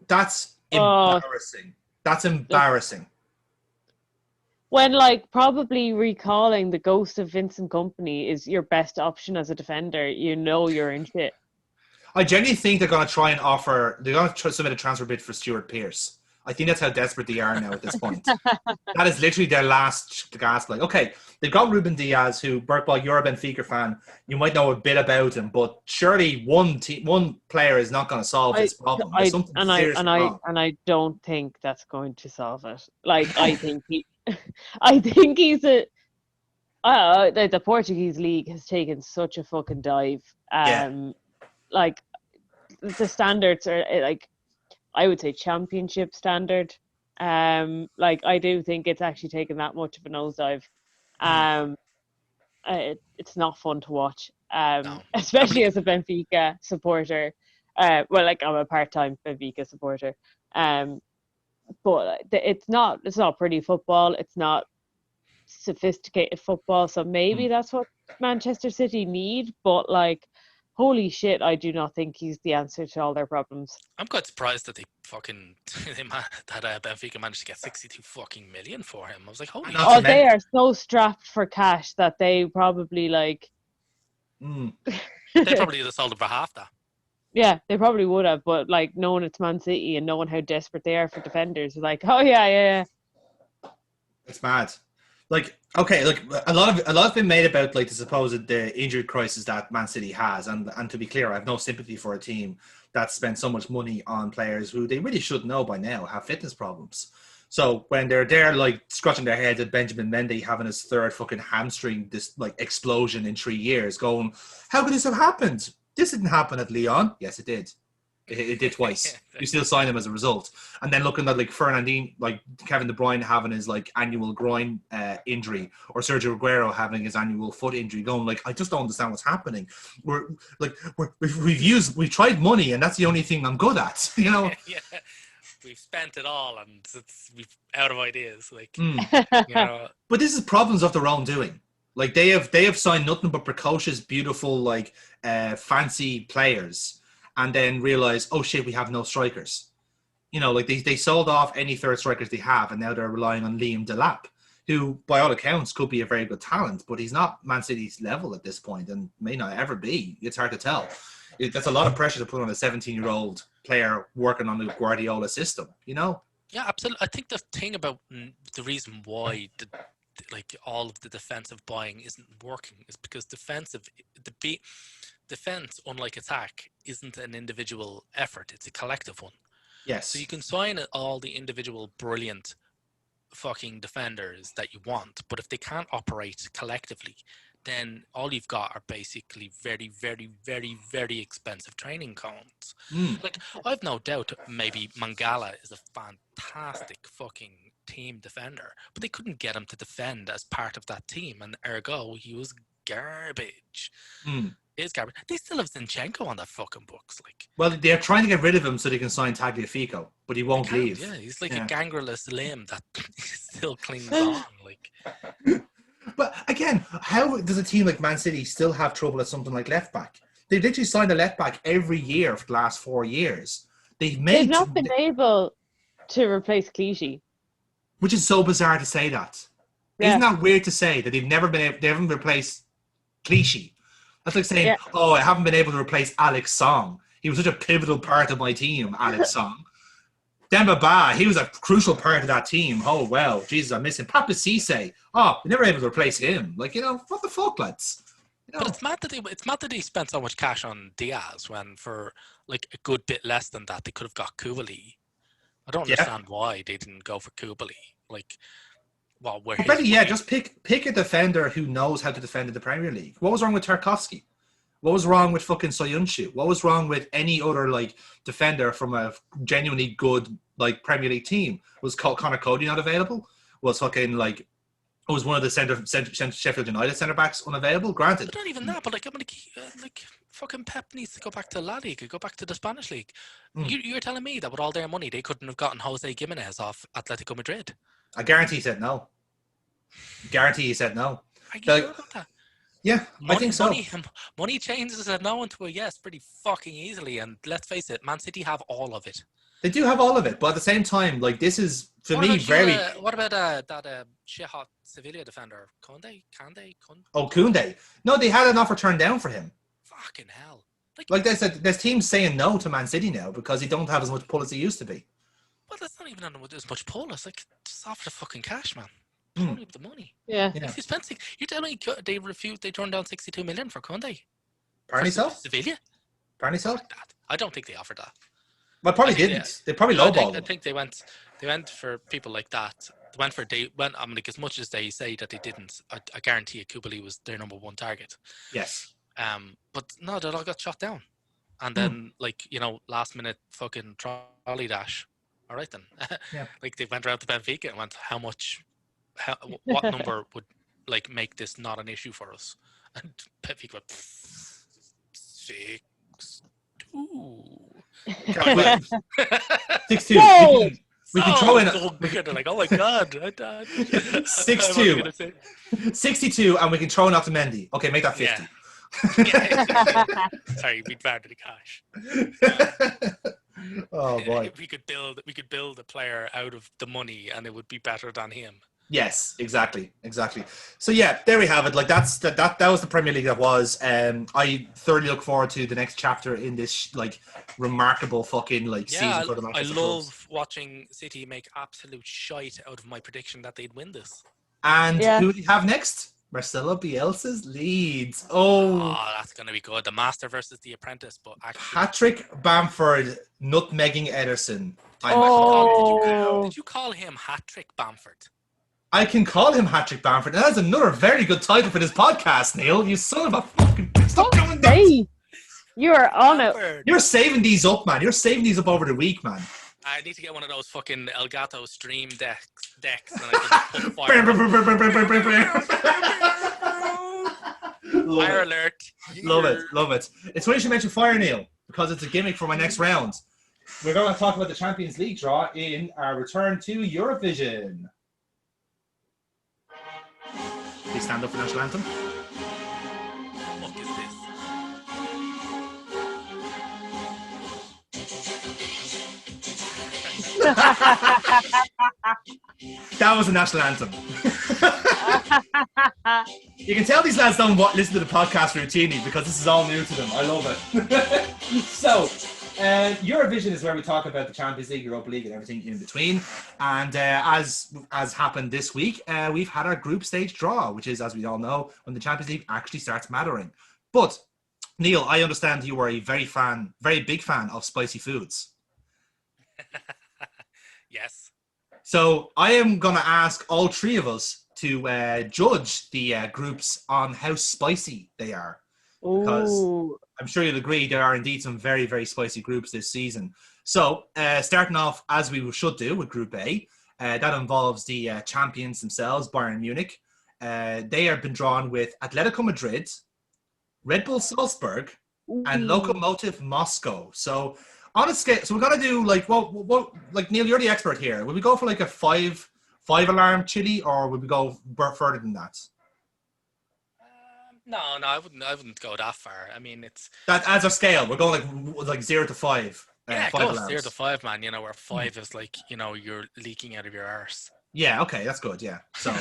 That's embarrassing. That's embarrassing. When, like, probably recalling the ghost of Vincent Kompany is your best option as a defender, you're in shit. I genuinely think they're going to try and offer. They're going to submit a transfer bid for Stuart Pearce. I think that's how desperate they are now at this point. That is literally their last gasp. Like, okay, they've got Ruben Diaz, who, Burkball, you're a Benfica fan. You might know a bit about him, but surely one player is not going to solve this problem. There's something seriously wrong. And I don't think that's going to solve it. Like, I think he's the Portuguese league has taken such a fucking dive. Like, the standards are like, I would say championship standard. Like, I do think it's actually taken that much of a nosedive. It's not fun to watch. No. Especially as a Benfica supporter. Well, like, I'm a part-time Benfica supporter. But it's not pretty football. It's not sophisticated football. So maybe that's what Manchester City need. But, like, holy shit, I do not think he's the answer to all their problems. I'm quite surprised that Benfica managed to get 62 fucking million for him. I was like, holy shit. They are so strapped for cash that they probably, like... They probably would have sold him for half that. Yeah, they probably would have, but, like, knowing it's Man City and knowing how desperate they are for defenders, like, oh yeah. It's mad. Like, okay, look, a lot has been made about, like, the supposed injury crisis that Man City has, and to be clear, I have no sympathy for a team that spent so much money on players who they really should know by now have fitness problems. So when they're there, like, scratching their heads at Benjamin Mendy having his third fucking hamstring explosion in 3 years, going, how could this have happened? This didn't happen at Lyon. Yes, it did. It did twice. You still sign him as a result. And then looking at, like, Fernandinho, like Kevin De Bruyne having his, like, annual groin injury, or Sergio Aguero having his annual foot injury, going, like, I just don't understand what's happening. We've tried money, and that's the only thing I'm good at, you know? Yeah. We've spent it all, and we've out of ideas. Like, you know. But this is problems of their own doing. Like, they have signed nothing but precocious, beautiful, like, fancy players, and then realize, oh shit, we have no strikers. You know, like, they sold off any third strikers they have, and now they're relying on Liam Delap, who, by all accounts, could be a very good talent, but he's not Man City's level at this point, and may not ever be. It's hard to tell. That's a lot of pressure to put on a 17-year-old player working on the Guardiola system, you know? Yeah, absolutely. I think the thing about the reason why all of the defensive buying isn't working is because defense, unlike attack, isn't an individual effort. It's a collective one. Yes. So you can sign all the individual brilliant fucking defenders that you want, but if they can't operate collectively, then all you've got are basically very, very, very, very expensive training cones. Like, I've no doubt maybe Mangala is a fantastic fucking team defender, but they couldn't get him to defend as part of that team, and ergo he was garbage. Is garbage. They still have Zinchenko on that fucking books. Like, well, they're trying to get rid of him so they can sign Tagliafico, but he won't leave. Yeah, he's like a gangrenous limb that still clings on. Like, but again, how does a team like Man City still have trouble at something like left back? They've literally signed a left back every year for the last 4 years. They've not been able to replace Clichy, which is so bizarre to say that. Yeah. Isn't that weird to say that they haven't replaced Clichy? That's like saying, oh, I haven't been able to replace Alex Song. He was such a pivotal part of my team, Alex Song. Demba Ba, he was a crucial part of that team. Oh, well, Jesus, I miss him. Papa Cisse, we're never able to replace him. Like, you know, what the fuck, lads? You know? But it's mad that they spent so much cash on Diaz when for, like, a good bit less than that, they could have got Koulibaly. I don't understand why they didn't go for Koulibaly. Like, well, just pick a defender who knows how to defend in the Premier League. What was wrong with Tarkowski? What was wrong with fucking Soyuncu? What was wrong with any other, like, defender from a genuinely good, like, Premier League team? Was Connor Cody not available? Was fucking, like, was one of the Sheffield United centre backs unavailable? Granted, but not even that. But like fucking Pep needs to go back to La Liga, go back to the Spanish league. You're telling me that with all their money, they couldn't have gotten Jose Gimenez off Atletico Madrid? I guarantee he said no. Are you sure about that? Yeah, I think so. Money changes a no into a yes pretty fucking easily, and let's face it, Man City have all of it. They do have all of it, but at the same time, like, this is, for me, very... What about that shit-hot Sevilla defender? Koundé? Oh, Koundé. No, they had an offer turned down for him. Fucking hell. Like they said, there's teams saying no to Man City now because they don't have as much pull as they used to be. Well, that's not even on as much pull. It's like, just offer the fucking cash, man. Hmm. Pony up the money. Yeah. Yeah. If you spend you're telling me they refused, they turned down 62 million for Conte? Apparently so. Sevilla? Apparently so. That. I don't think they offered that. Well, probably I think didn't. They probably No, lowballed I them. think they went for people like that. I mean, like, as much as they say that they didn't, I guarantee you Kubali was their number one target. Yes. But no, they all got shot down. And then, like, last minute fucking trolley dash. All right then. Yeah. Like, they went around to Benfica and went, what number would like make this not an issue for us? And Benfica went 6-2. 6-2. Whoa! We can throw in They're like, oh my god, 6-2. 62, and we can throw in Otamendi. Okay, make that 50. Yeah. Sorry, we'd rather the cash. Oh boy. We could build a player out of the money, and it would be better than him. Yes, exactly. So yeah, there we have it. Like that was the Premier League that was. I thoroughly look forward to the next chapter in this like remarkable fucking season for the I Manchester love clubs. watching City make absolute shite out of my prediction that they'd win this. And who do you have next? Marcelo Bielsa's Leeds. Oh, that's gonna be good. The Master versus the Apprentice, but actually, Hattrick, Bamford, nutmegging Ederson. Did you call him Hattrick Bamford? I can call him Hattrick Bamford. And that's another very good title for this podcast, Neil. You son of a fucking... Stop doing that. Hey, you are on it. You're saving these up, man. You're saving these up over the week, man. I need to get one of those fucking Elgato stream decks and I can just put fire alert. Love it. It's funny you should mention fire, Neil, because it's a gimmick for my next round. We're going to talk about the Champions League draw in our return to Eurovision. Please stand up for the national anthem. What is this? That was the national anthem. You can tell these lads don't listen to the podcast routinely because this is all new to them. I love it. So, Eurovision is where we talk about the Champions League, Europa League, and everything in between. And as happened this week, we've had our group stage draw, which is, as we all know, when the Champions League actually starts mattering. But Neil, I understand you are a very big fan of spicy foods. Yes. So I am going to ask all three of us to judge the groups on how spicy they are. Because I'm sure you'll agree there are indeed some very, very spicy groups this season. So starting off, as we should do, with Group A, that involves the champions themselves, Bayern Munich. They have been drawn with Atletico Madrid, Red Bull Salzburg, and Lokomotiv Moscow. So on a scale, so we're gonna do like like Neil, you're the expert here. Would we go for like a five alarm chili, or would we go further than that? No, I wouldn't go that far. I mean, it's that as a scale. We're going like 0 to 5. Yeah, 5 go alarms. 0 to 5, man. Where 5 is like, you're leaking out of your arse. Yeah, okay, that's good. Yeah. So,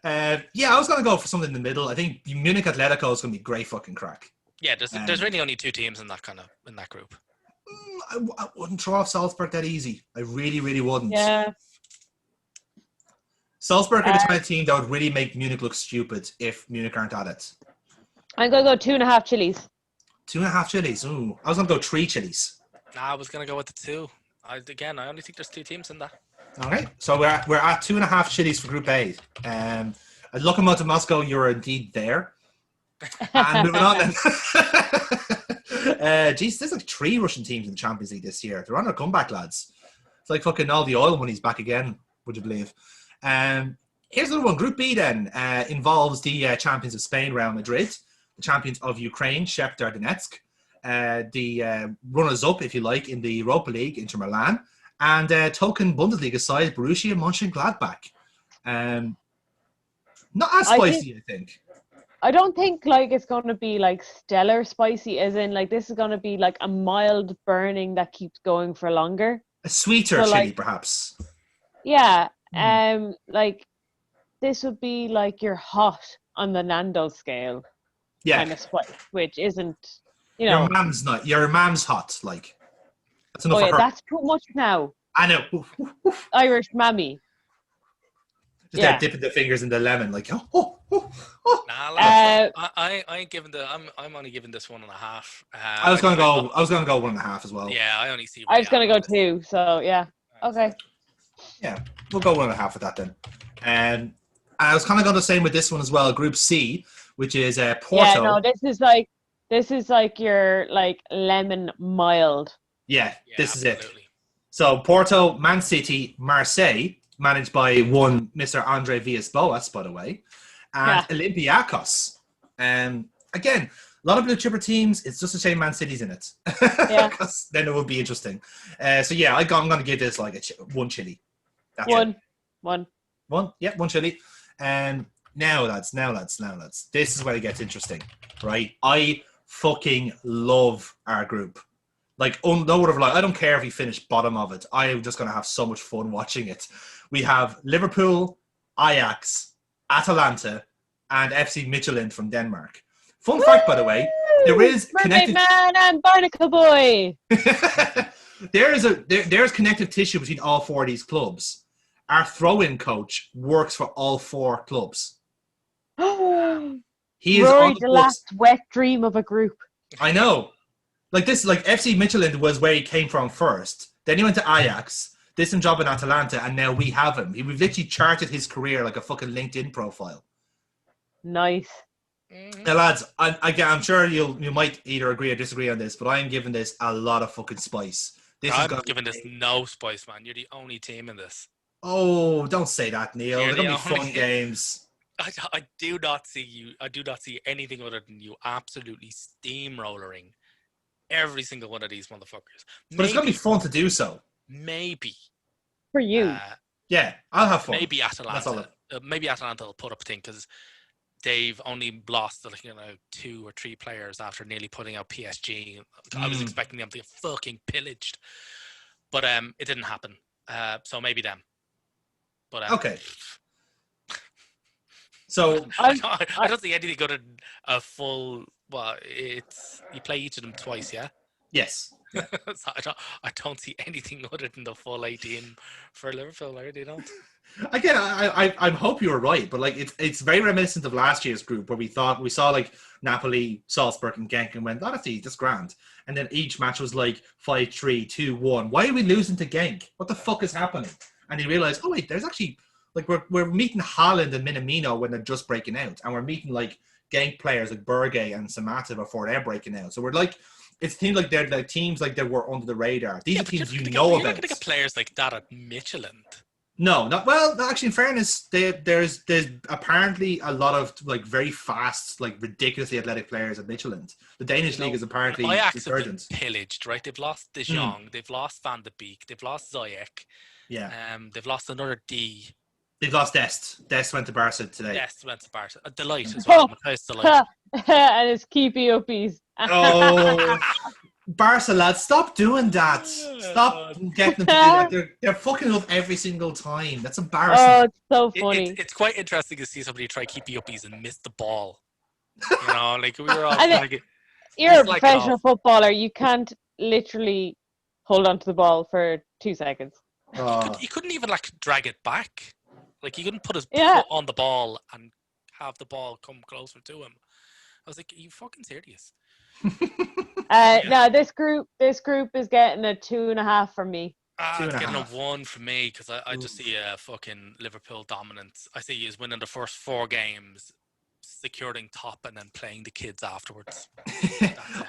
I was going to go for something in the middle. I think Munich Atletico is going to be great fucking crack. Yeah, there's really only 2 teams in that group. I wouldn't throw off Salzburg that easy. I really, really wouldn't. Yeah. Salzburg are the kind of team that would really make Munich look stupid if Munich aren't at it. I'm going to go 2.5 chilies. 2.5 chilies. Ooh, I was going to go 3 chilies. Nah, I was going to go with the 2. I only think there's 2 teams in that. Okay, so we're at 2.5 chilies for Group A. Lokomotiv Moscow, you're indeed there. And moving on then. There's like 3 Russian teams in the Champions League this year. They're on their comeback, lads. It's like fucking all the oil money's back again, would you believe? Here's another one. Group B then involves the champions of Spain, Real Madrid, the champions of Ukraine, Shakhtar Donetsk, the runners-up, if you like, in the Europa League, Inter Milan, and token Bundesliga side, Borussia Mönchengladbach. Not as spicy, I think. I don't think like it's going to be like stellar spicy, as in like this is going to be like a mild burning that keeps going for longer. A sweeter chili, perhaps. Yeah. Like this would be like your hot on the Nando's scale. kind of spice, which isn't, Your mom's not. Your mom's hot. Like that's enough Oh for yeah, her. that's too much now. I know. Irish mammy. Just there dipping the fingers in the lemon, like oh. Nah, lads, I ain't giving I'm only giving this 1.5. I was gonna go 1.5 as well. Yeah, I only see. I was gonna go 2. So yeah. Okay. Yeah, we'll go 1.5 with that then. And I was kind of going the same with this one as well. Group C, which is Porto. Yeah, no, this is like your like lemon mild. Yeah, this absolutely. is it. So Porto, Man City, Marseille, managed by one Mr. Andre Villas-Boas, by the way, and Olympiacos. Again, a lot of blue chipper teams. It's just a shame Man City's in it. Yeah. Then it would be interesting. So yeah, I'm going to give this like one chili. That's One. Yeah, one chili. And now lads, this is where it gets interesting, right? I fucking love our group. Like, no word of lie, I don't care if we finish bottom of it. I am just going to have so much fun watching it. We have Liverpool, Ajax, Atalanta, and FC Midtjylland from Denmark. Fun fact, by the way, there is Mermaid Man and Barnacle Boy. There's connective tissue between all 4 of these clubs. Our throw-in coach works for all 4 clubs. He is Rory, on the last wet dream of a group. I know. Like this, like FC Midtjylland was where he came from first. Then he went to Ajax, did some job in Atalanta, and now we have him. We've literally charted his career like a fucking LinkedIn profile. Nice. Now, lads, I'm sure you might either agree or disagree on this, but I am giving this a lot of fucking spice. I'm giving this no spice, man. You're the only team in this. Oh, don't say that, Neil. They're gonna be fun games. I do not see anything other than you absolutely steamrollering every single one of these motherfuckers. But it's gonna be fun to do so. Maybe for you. Yeah, I'll have fun. Maybe Atalanta. Maybe Atalanta will put up a thing because they've only lost 2 or 3 players after nearly putting out PSG. I was expecting them to get fucking pillaged, but it didn't happen. So maybe them. But okay. So I don't see anything good in a full. Well, it's you play each of them twice, yeah. Yes. So I don't see anything other than the full 18 for Liverpool. I really don't. Again, I hope you were right, but like it's very reminiscent of last year's group where we saw like Napoli, Salzburg, and Genk and went, honestly, that's grand. And then each match was like 5-3, 2-1. Why are we losing to Genk? What the fuck is happening? And you realize, oh wait, there's actually like we're meeting Haaland and Minamino when they're just breaking out, and we're meeting like Genk players like Berge and Samata before they're breaking out. So we're like, it seems like they're like teams like they were under the radar. These are teams you know about. You're not going to get players like that at Midtjylland. No, not well. Actually, in fairness, there's apparently a lot of like very fast, like ridiculously athletic players at Midtjylland. The Danish league is apparently resurgent. Pillaged, right? They've lost De Jong, they've lost Van de Beek, they've lost Ziyech. Yeah. They've lost another D. They've lost Dest. Dest went to Barca today. Dest went to Barca. A delight as well. Delight. And his keepy uppies. Oh, Barca lads, stop doing that. Stop getting them to do that. They're fucking up every single time. That's embarrassing. Oh, it's so funny. It's quite interesting to see somebody try keepy uppies and miss the ball. You know, like we were all like, you're a professional footballer. You can't literally hold on to the ball for 2 seconds. He couldn't even like drag it back. Like he couldn't put his foot on the ball and have the ball come closer to him. I was like, are you fucking serious? No, this group is getting a 2.5 from me. It's getting a 1 from me because I just see a fucking Liverpool dominance. I see he's winning the first 4 games, securing top, and then playing the kids afterwards.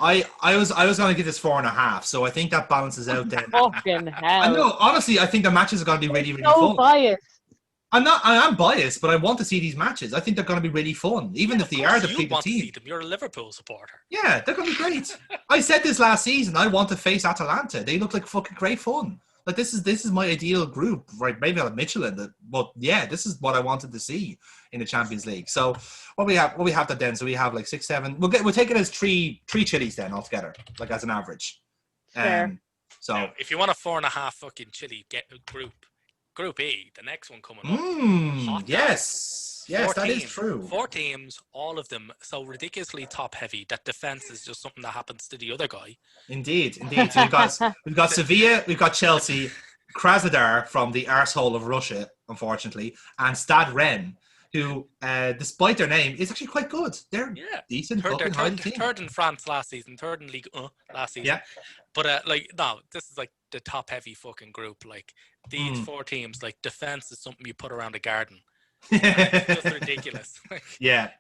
I was going to give this 4.5, so I think that balances out then. Fucking hell! I know. Honestly, I think the matches are going to be really, really so fun. Biased. I am biased, but I want to see these matches. I think they're going to be really fun, even if they are depleted team. You're a Liverpool supporter. Yeah, they're going to be great. I said this last season. I want to face Atalanta. They look like fucking great fun. Like this is my ideal group, right? Maybe not Midtjylland, but yeah, this is what I wanted to see in the Champions League. So what we have that then. So we have like 6, 7. We'll take it as three chilies then altogether, like as an average. Fair. So now, if you want a 4.5 fucking chili, get Group E, the next one coming up. Yes. Yes, that is true. 4 teams, all of them so ridiculously top heavy that defense is just something that happens to the other guy. Indeed. So we've got Sevilla, we've got Chelsea, Krasnodar from the arsehole of Russia, unfortunately, and Stade Rennes, who, despite their name, is actually quite good. They're decent, fucking highly team. Third in France last season, third in Ligue 1 last season. Yeah. But no, this is like the top heavy fucking group. Like these 4 teams, like defense is something you put around a garden. It's just ridiculous. Yeah.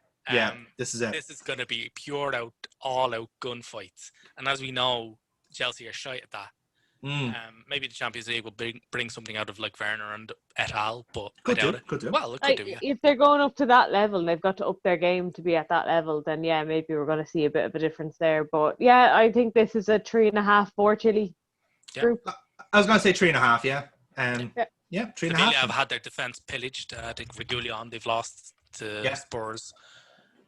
This is it. This is going to be pure out, all out gunfights. And as we know, Chelsea are shy at that. Maybe the Champions League will bring something out of like Werner and et al. But I doubt it. Could do. Well, it could do. Yeah. If they're going up to that level, they've got to up their game to be at that level. Then maybe we're going to see a bit of a difference there. But I think this is a 3.5-4 Chile group. I was going to say 3.5. Yeah. 3.5. Sevilla have had their defense pillaged. I think Regulion, they've lost to Spurs,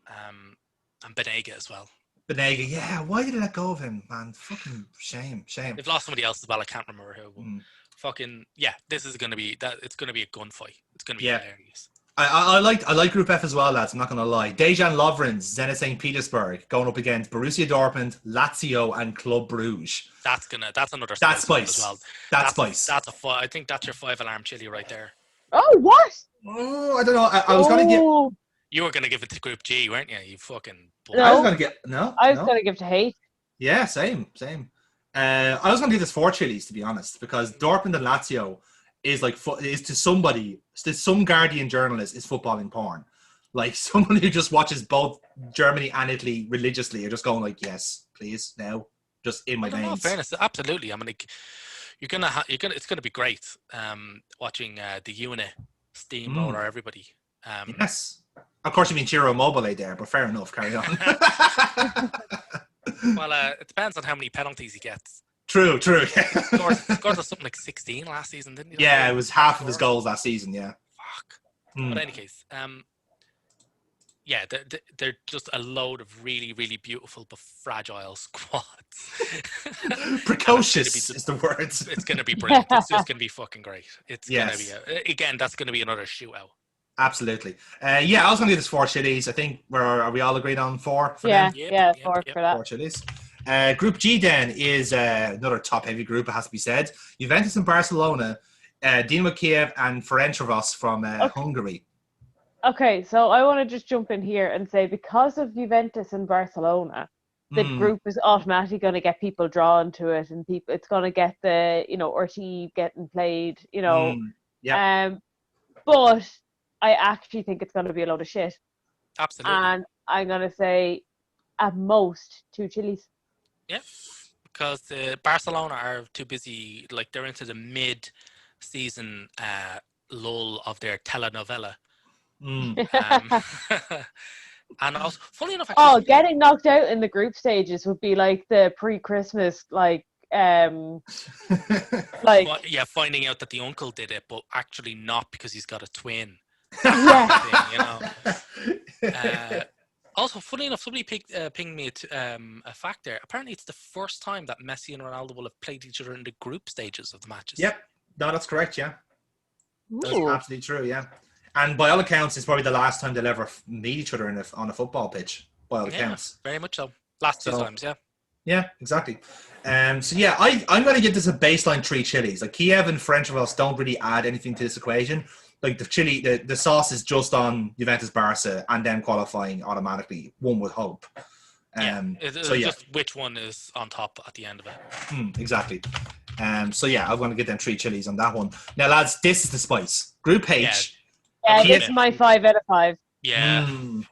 and Benega as well. Benega, why did they let go of him, man? Fucking shame. They've lost somebody else as well. I can't remember who. Fucking this is going to be that. It's going to be a gunfight. It's going to be hilarious. I like Group F as well, lads. I'm not going to lie. Dejan Lovren's Zenit St. Petersburg going up against Borussia Dortmund, Lazio, and Club Bruges. That's another. That's spice as well. That's spice. That's I think that's your 5-alarm chili right there. Oh, what? Oh, I don't know. I was going to give. You were going to give it to Group G, weren't you? You fucking. No. I was going to get no. I was going to give to hate. Yeah, same. I was going to do this 4 chilies, to be honest, because Dortmund and Lazio is like to some Guardian journalist is footballing porn. Like someone who just watches both Germany and Italy religiously are just going like, yes, please, now, just in my veins. No, fairness, absolutely. I mean, like, it's gonna be great. Watching the unit steamroller everybody. Yes. Of course, you mean Ciro Immobile there, but fair enough. Carry on. Well, it depends on how many penalties he gets. True. He scored something like 16 last season, didn't he? Yeah, it was half of his goals last season. Yeah. Fuck. But in any case, they're just a load of really, really beautiful but fragile squads. Precocious is the word. It's going to be brilliant. It's just going to be fucking great. It's going to be that's going to be another shootout. Absolutely. I was going to do this 4 chilies. I think are we all agreed on 4 for them? 4 for that. 4 chilies. Group G then is another top-heavy group, it has to be said. Juventus and Barcelona, Dinamo Kiev and Ferencváros from Hungary. Okay, so I want to just jump in here and say because of Juventus and Barcelona, the group is automatically going to get people drawn to it, and it's going to get the RT getting played, but I actually think it's going to be a load of shit. Absolutely. And I'm going to say at most 2 chilies. Yeah, because Barcelona are too busy, like they're into the mid-season lull of their telenovela. And also, funny enough, actually, getting knocked out in the group stages would be like the pre-Christmas, finding out that the uncle did it, but actually not because he's got a twin. Also, funny enough, somebody pinged me a fact there. Apparently, it's the first time that Messi and Ronaldo will have played each other in the group stages of the matches. Yep. No, that's correct, yeah. That's absolutely true, yeah. And by all accounts, it's probably the last time they'll ever meet each other on a football pitch, by all accounts. Very much so. Last 2 times, yeah. Yeah, exactly. I'm going to give this a baseline 3 chilies. Like, Kiev and Ferencváros don't really add anything to this equation. Like, the chili, the sauce is just on Juventus, Barca, and them qualifying automatically, one would hope. Just which one is on top at the end of it. Exactly. I'm going to get them 3 chilies on that one. Now, lads, this is the spice. Group H. Yeah, this is my 5 out of 5. Yeah,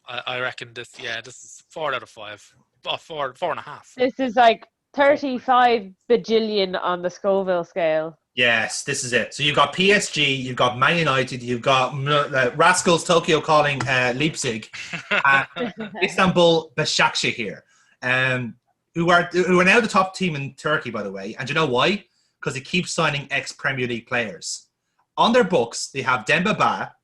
I reckon this. Yeah, this is 4 out of 5. 4.5. This is like 35 bajillion on the Scoville scale. Yes, this is it. So you've got PSG, you've got Man United, you've got Rascals Tokyo calling Leipzig, Istanbul Başakşehir here, who are now the top team in Turkey, by the way. And you know why? Because they keep signing ex-Premier League players. On their books, they have Demba Ba,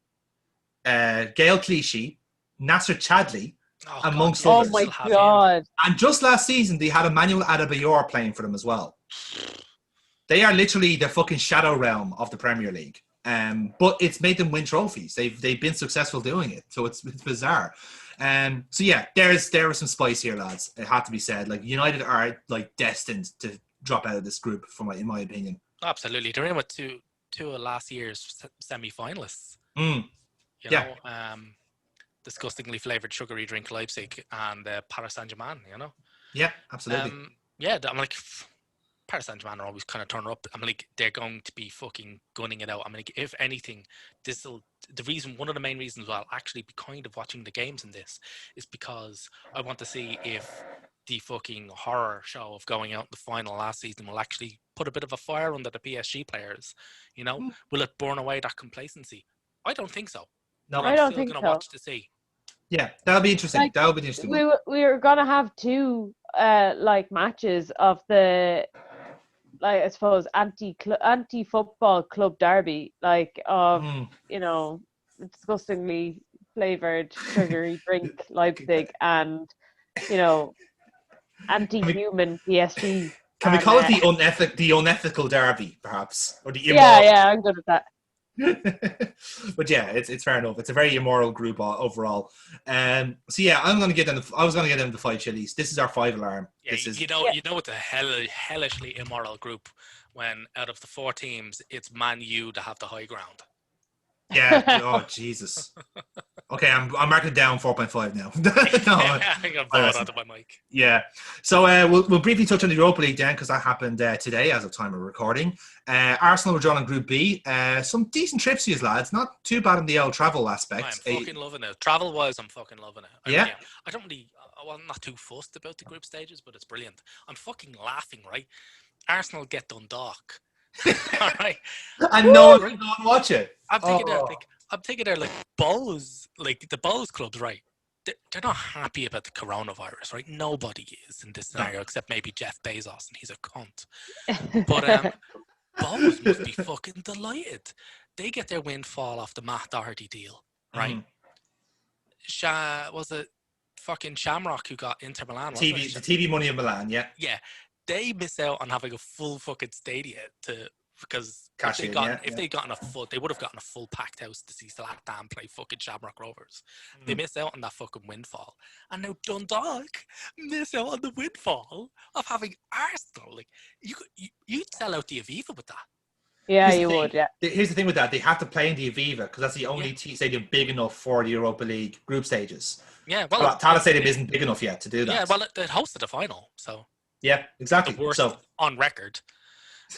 Gael Clichy, Nasser Chadli, amongst others. Oh my God. And just last season, they had Emmanuel Adebayor playing for them as well. They are literally the fucking shadow realm of the Premier League. But it's made them win trophies. They've been successful doing it, so it's bizarre. So yeah, there was some spice here, lads. It had to be said. Like United are like destined to drop out of this group, in my opinion. Absolutely, they're in with two of last year's semi-finalists. You know, disgustingly flavored sugary drink Leipzig and Paris Saint-Germain. You know. Yeah, absolutely. I'm like, Paris Saint-Germain are always kind of turning up. I'm like, they're going to be fucking gunning it out. I'm like, if anything, one of the main reasons why I'll actually be kind of watching the games in this is because I want to see if the fucking horror show of going out in the final last season will actually put a bit of a fire under the PSG players. You know, will it burn away that complacency? I don't think so. No, I don't think I'm still so. gonna watch to see. Yeah, that'll be interesting. Like, that'll be interesting. We were gonna have two like matches of the, like, I suppose anti-football club derby, like of you know, disgustingly flavored sugary drink Leipzig and, you know, anti-human PSG. Can we call it the unethical derby, perhaps, or the immoral? Yeah, I'm good at that. But yeah, it's fair enough. It's a very immoral group overall. So yeah, I was going to get them the 5 chilies. This is our 5 alarm. Yeah, this is, you know it's a hellishly immoral group when out of the 4 teams, it's Man U to have the high ground. Yeah. Oh Jesus. Okay, I'm marking it down 4.5 now. No, I think I'm blowing onto my mic. Yeah. So we'll briefly touch on the Europa League then, because that happened today as of time of recording. Arsenal were drawn in Group B. Some decent trips for you lads. Not too bad in the old travel aspect. I'm fucking loving it. Travel-wise, I'm fucking loving it. Yeah. I don't really... Well, I'm not too fussed about the group stages, but it's brilliant. I'm fucking laughing, right? Arsenal get Dundalk. All right. And no one can go and watch it. I'm thinking they're like Bose, like the Bose clubs, right? They're not happy about the coronavirus, right? Nobody is in this scenario except maybe Jeff Bezos, and he's a cunt. But Bose must be fucking delighted. They get their windfall off the Matt Doherty deal, right? Was it fucking Shamrock who got Inter Milan? The TV money in Milan, yeah. Yeah. They miss out on having a full fucking stadium because they would have gotten a full packed house to see Zlatan play fucking Shamrock Rovers. They miss out on that fucking windfall, and now Dundalk miss out on the windfall of having Arsenal. Like you'd sell out the Aviva with that. Yeah, you would. Yeah. Here's the thing with that: they have to play in the Aviva because that's the only stadium big enough for the Europa League group stages. Yeah, well, Tala Stadium isn't big enough yet to do that. Yeah, well, it hosted a final, so. Yeah, exactly. The worst on record.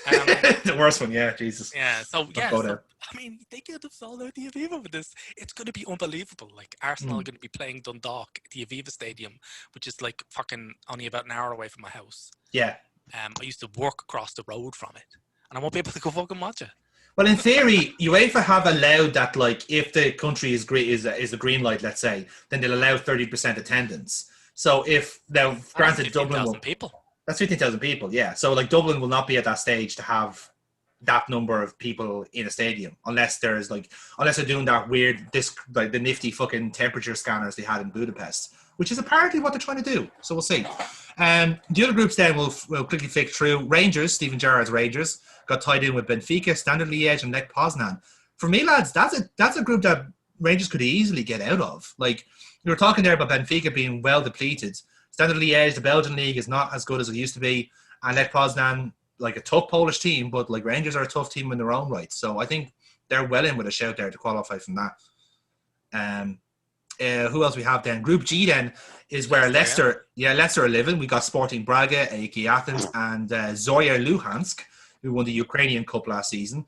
The worst one, yeah, Jesus. Yeah, I mean, they could have sold out the Aviva with this. It's going to be unbelievable. Like, Arsenal are going to be playing Dundalk at the Aviva Stadium, which is like fucking only about an hour away from my house. Yeah. I used to work across the road from it, and I won't be able to go fucking watch it. Well, in theory, UEFA have allowed that, like, if the country is a green light, let's say, then they'll allow 30% attendance. So if now, granted, Dublin will. People. That's 15,000 people, yeah. So, like, Dublin will not be at that stage to have that number of people in a stadium unless they're doing that weird, like the nifty fucking temperature scanners they had in Budapest, which is apparently what they're trying to do. So we'll see. The other groups then we'll quickly flick through. Rangers, Steven Gerrard's Rangers, got tied in with Benfica, Standard Liège, and Lech Poznan. For me, lads, that's a group that Rangers could easily get out of. Like, you were talking there about Benfica being well depleted. Standard Liège, the Belgian league, is not as good as it used to be. And Lech Poznan, like a tough Polish team, but like Rangers are a tough team in their own right. So I think they're well in with a shout there to qualify from that. Who else we have then? Group G then is where Leicester are living. We got Sporting Braga, AEK Athens, and Zorya Luhansk, who won the Ukrainian Cup last season.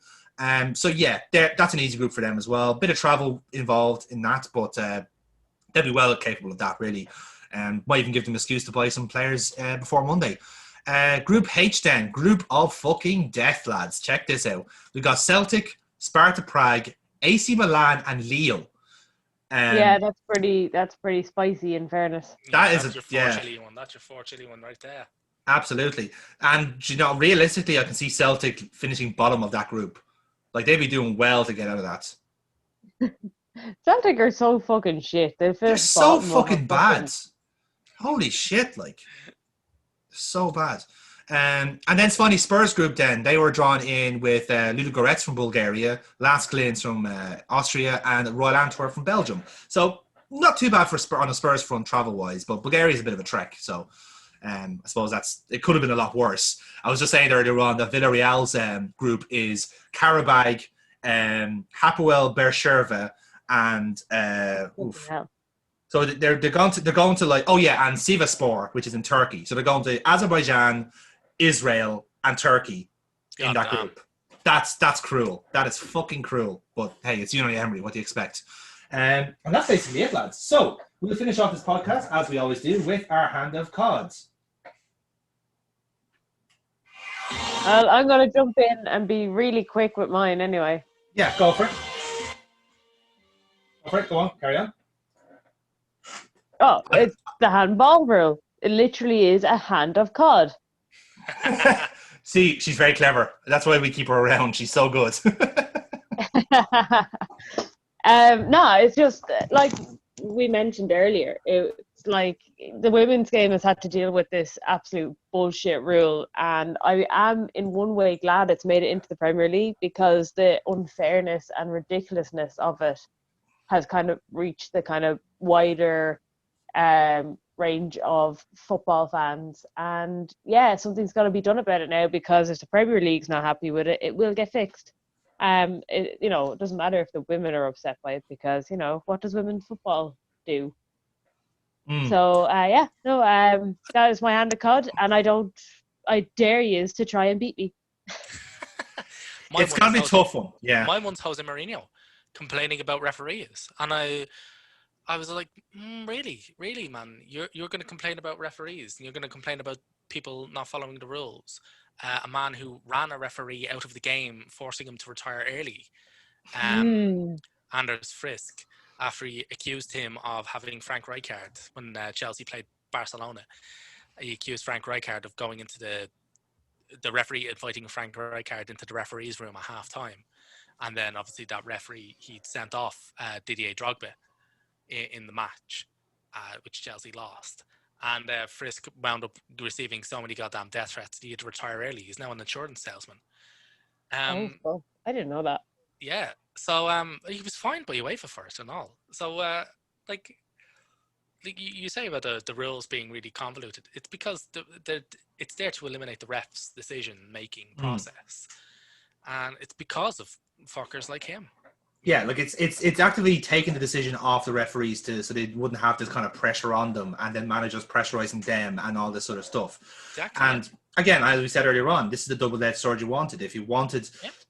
So yeah, that's an easy group for them as well. Bit of travel involved in that, but they'll be well capable of that, really. Might even give them an excuse to buy some players before Monday. Group H then, group of fucking death, lads. Check this out. We got Celtic, Sparta Prague, AC Milan, and Lille. Yeah, that's pretty spicy. In fairness, that's your 4 chili one. That's your 4 chili one right there. Absolutely, and realistically, I can see Celtic finishing bottom of that group. Like, they'd be doing well to get out of that. Celtic are so fucking shit. They're so fucking bad. Holy shit, like, so bad. And then Svanny Spurs group then, they were drawn in with Ludogorets from Bulgaria, Lask Linz from Austria, and Royal Antwerp from Belgium. So not too bad on a Spurs front travel-wise, but Bulgaria is a bit of a trek. So I suppose it could have been a lot worse. I was just saying earlier on that Villarreal's group is Karabag, Hapoel Beersheva, and so they're going to like, oh yeah, and Sivasspor, which is in Turkey. So they're going to Azerbaijan, Israel, and Turkey in that group. That's cruel. That is fucking cruel. But hey, it's Unai Emery. What do you expect? And that's basically it, lads. So we'll finish off this podcast, as we always do, with our hand of cards. Well, I'm going to jump in and be really quick with mine anyway. Yeah, go for it. Go on, carry on. Oh, it's the handball rule. It literally is a hand of cod. See, she's very clever. That's why we keep her around. She's so good. No, it's just like we mentioned earlier. It's like the women's game has had to deal with this absolute bullshit rule, and I am in one way glad it's made it into the Premier League, because the unfairness and ridiculousness of it has kind of reached the kind of wider range of football fans. And yeah, something's got to be done about it now, because if the Premier League's not happy with it, it will get fixed. It doesn't matter if the women are upset by it, because what does women's football do? So that is my hand of cod, and I dare you to try and beat me. It's gonna be a tough one. Yeah, mine one's Jose Mourinho complaining about referees, and I was like, really, man, you're going to complain about referees, and you're going to complain about people not following the rules. A man who ran a referee out of the game, forcing him to retire early, Anders Frisk, after he accused him of having Frank Rijkaard when Chelsea played Barcelona. He accused Frank Rijkaard of going into the referee, inviting Frank Rijkaard into the referee's room at half time. And then obviously that referee, he'd sent off Didier Drogba in the match, which Chelsea lost. And Frisk wound up receiving so many goddamn death threats that he had to retire early. He's now an insurance salesman. Well, I didn't know that. Yeah. So he was fined by UEFA for it and all. So you say about the rules being really convoluted. It's because it's there to eliminate the ref's decision-making process. And it's because of fuckers like him. Yeah, like it's actively taking the decision off the referees so they wouldn't have this kind of pressure on them, and then managers pressurizing them and all this sort of stuff. Exactly. And again, as we said earlier on, this is the double-edged sword you wanted. If you wanted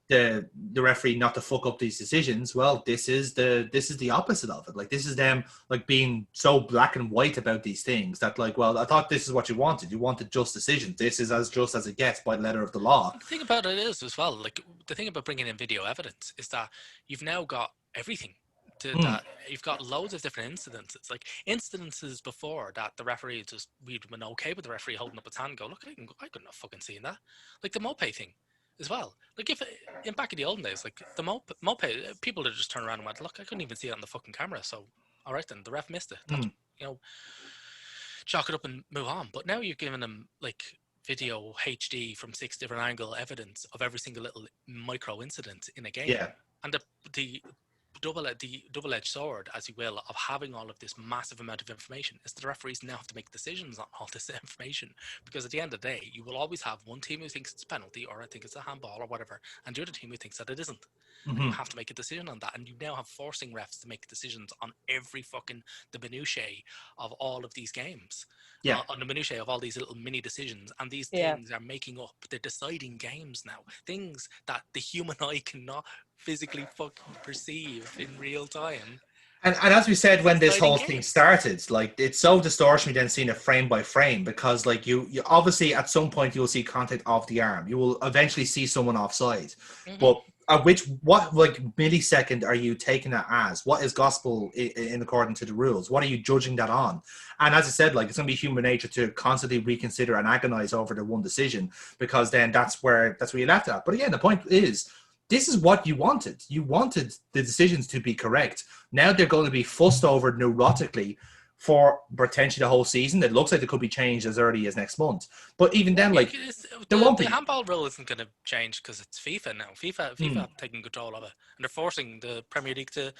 the referee not to fuck up these decisions, well, this is the opposite of it. Like, this is them like being so black and white about these things that, like, well, I thought this is what you wanted. You wanted just decisions. This is as just as it gets by the letter of the law. The thing about it is as well, like the thing about bringing in video evidence is that you've now got everything. That you've got loads of different incidences, like incidences before that the referee we'd been okay with the referee holding up its hand and go, look, I couldn't have fucking seen that. Like the moped thing as well. Like if in back in the olden days, like the moped, people would just turn around and went, look, I couldn't even see it on the fucking camera. So all right then, the ref missed it. That's, chalk it up and move on. But now you're giving them like video HD from 6 different angle evidence of every single little micro incident in a game. Yeah. And the double-edged sword, as you will, of having all of this massive amount of information is that the referees now have to make decisions on all this information, because at the end of the day you will always have one team who thinks it's a penalty or I think it's a handball or whatever, and the other team who thinks that it isn't. And you have to make a decision on that, and you now have forcing refs to make decisions on every fucking the minutiae of all of these games, on the minutiae of all these little mini decisions, and these things are making up, they're deciding games now, things that the human eye cannot physically fucking perceive in real time. And as we said when this whole thing started, like, it's so distortionary then seeing it frame by frame, because like you obviously at some point you'll see contact off the arm, you will eventually see someone offside, but at what like millisecond are you taking that as? What is gospel in according to the rules? What are you judging that on? And as I said, like, it's going to be human nature to constantly reconsider and agonize over the one decision, because then that's where you left at. But again, the point is, this is what you wanted. You wanted the decisions to be correct. Now they're going to be fussed over neurotically for potentially the whole season. It looks like it could be changed as early as next month. But even then, like, there won't be. The handball rule isn't going to change because it's FIFA now. FIFA have taken control of it, and they're forcing the Premier League to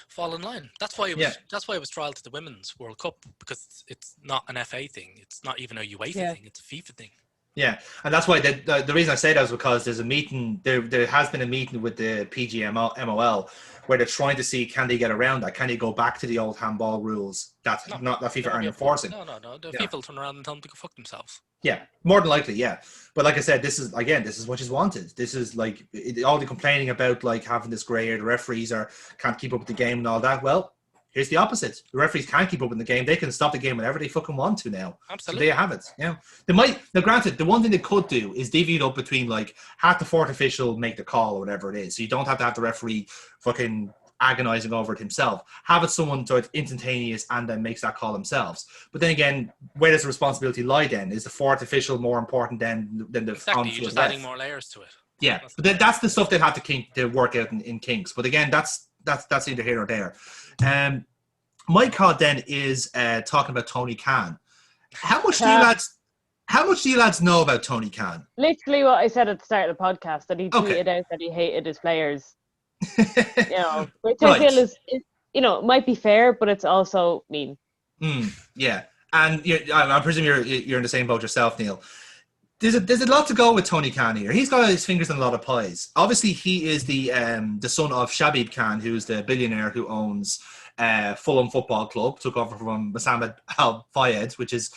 fall in line. That's why it was. That's why it was trialled to the Women's World Cup, because it's not an FA thing. It's not even a UEFA thing. It's a FIFA thing. Yeah, and that's why the reason I say that is because there's a meeting. There has been a meeting with the PGMOL where they're trying to see, can they get around that? Can they go back to the old handball rules that FIFA aren't enforcing? No. The FIFA will turn around and tell them to go fuck themselves. Yeah, more than likely, yeah. But like I said, this is what is wanted. This is like all the complaining about like having this grey area, the referees can't keep up with the game and all that. Well, here's the opposite. The referees can't keep up in the game. They can stop the game whenever they fucking want to now. Absolutely. So there you have it. Yeah. They might, now granted, the one thing they could do is divvy it up between like have the fourth official make the call or whatever it is. So you don't have to have the referee fucking agonizing over it himself. Have it someone so it's instantaneous and then makes that call themselves. But then again, where does the responsibility lie then? Is the fourth official more important than the exactly? You're just adding more layers to it. Yeah, but then that's the stuff they'd have to work out in kinks. But again, that's neither here nor there. My card then is talking about Tony Khan. How much do you lads know about Tony Khan? Literally what I said at the start of the podcast, that he tweeted out that he hated his players. Which I feel is might be fair, but it's also mean. Yeah, and I presume you're in the same boat yourself, Neil. There's a lot to go with Tony Khan here. He's got his fingers in a lot of pies. Obviously, he is the son of Shabib Khan, who's the billionaire who owns Fulham Football Club. Took over from Mohammed Al Fayed, which is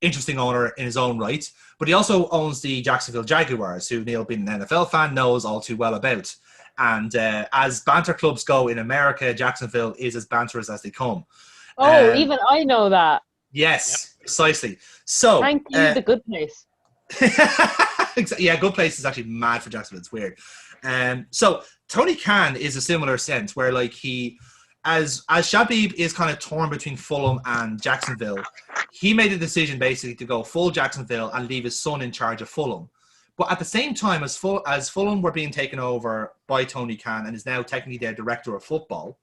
interesting owner in his own right. But he also owns the Jacksonville Jaguars, who Neil, being an NFL fan, knows all too well about. And as banter clubs go in America, Jacksonville is as banterous as they come. Oh, even I know that. Yes, precisely. So thank you, the good place. Yeah, good place is actually mad for Jacksonville. It's weird. So Tony Khan is a similar sense where like he, as Shabib is kind of torn between Fulham and Jacksonville, he made a decision basically to go full Jacksonville and leave his son in charge of Fulham. But at the same time, as Fulham were being taken over by Tony Khan and is now technically their director of football,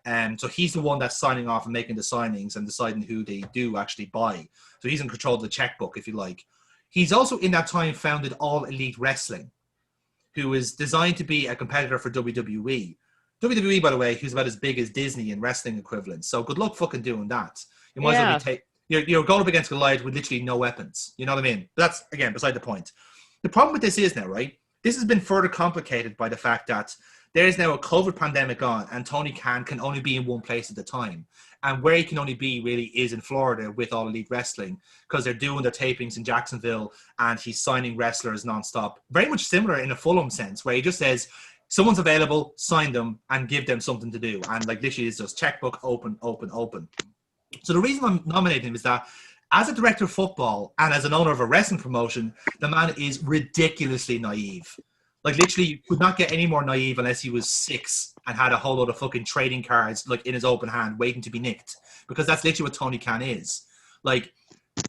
so he's the one that's signing off and making the signings and deciding who they do actually buy. So he's in control of the checkbook, if you like. He's also in that time founded All Elite Wrestling, who is designed to be a competitor for WWE. WWE, by the way, who's about as big as Disney in wrestling equivalents. So good luck fucking doing that. You might as well you're going up against Goliath with literally no weapons. You know what I mean? But that's, again, beside the point. The problem with this is now, right? This has been further complicated by the fact that there is now a COVID pandemic on and Tony Khan can only be in one place at a time. And where he can only be really is in Florida with All Elite Wrestling because they're doing their tapings in Jacksonville and he's signing wrestlers nonstop. Very much similar in a Fulham sense where he just says, someone's available, sign them and give them something to do. And like literally it's just checkbook, open. So the reason I'm nominating him is that as a director of football and as an owner of a wrestling promotion, the man is ridiculously naive. Like literally you could not get any more naive unless he was 6 and had a whole load of fucking trading cards like in his open hand waiting to be nicked. Because that's literally what Tony Khan is. Like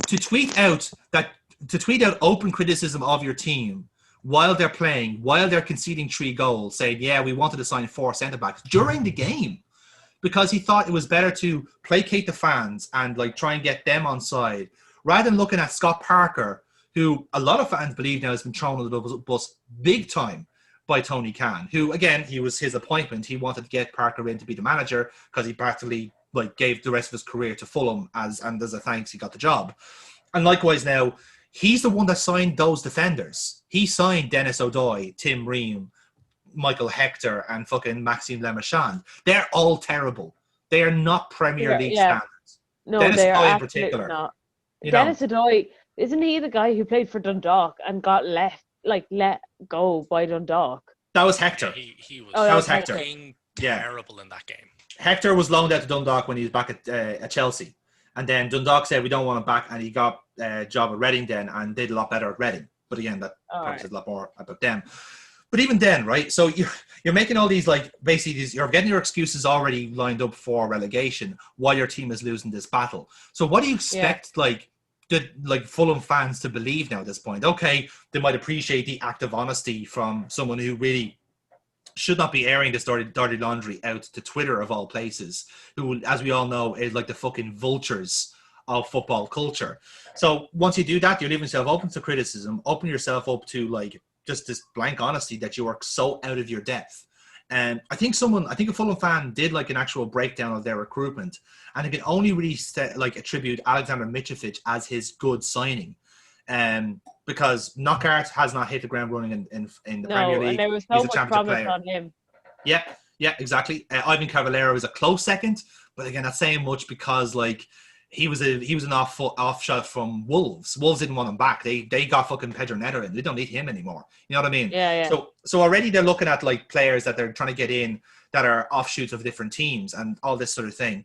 to tweet out open criticism of your team while they're playing, while they're conceding 3 goals, saying, yeah, we wanted to sign 4 centre-backs during the game. Because he thought it was better to placate the fans and like try and get them on side rather than looking at Scott Parker, who a lot of fans believe now has been thrown under the bus big time by Tony Khan, who again, he was his appointment. He wanted to get Parker in to be the manager because he practically like gave the rest of his career to Fulham as a thanks he got the job. And likewise now, he's the one that signed those defenders. He signed Dennis O'Doy, Tim Ream, Michael Hector and fucking Maxime Lemachand. They're all terrible. They are not Premier League standards. No, Dennis they are O'Doy in absolutely particular. not. Dennis O'Doy, isn't he the guy who played for Dundalk and got let go by Dundalk? That was Hector. He was. That was Hector. Terrible in that game. Hector was loaned out to Dundalk when he was back at Chelsea, and then Dundalk said we don't want him back, and he got a job at Reading then and did a lot better at Reading. But again, that probably says a lot more about them. But even then, right? So you're making all these like basically you're getting your excuses already lined up for relegation while your team is losing this battle. So what do you expect like Fulham fans to believe now at this point? Okay, they might appreciate the act of honesty from someone who really should not be airing this dirty laundry out to Twitter of all places, who, as we all know, is like the fucking vultures of football culture. So once you do that, you're leaving yourself open to criticism, open yourself up to like just this blank honesty that you work so out of your depth. And I think a Fulham fan did like an actual breakdown of their recruitment, and they can only really attribute Alexander Mitrovic as his good signing. Because Knockaert has not hit the ground running in the Premier League. And there was He's so a much championship promise player. on him. Yeah, exactly. Ivan Cavallero is a close second, but again, that's saying much because like he was an off shot from Wolves. Wolves didn't want him back. They got fucking Pedro Neto in. They don't need him anymore. You know what I mean? Yeah. So already they're looking at like players that they're trying to get in that are offshoots of different teams and all this sort of thing.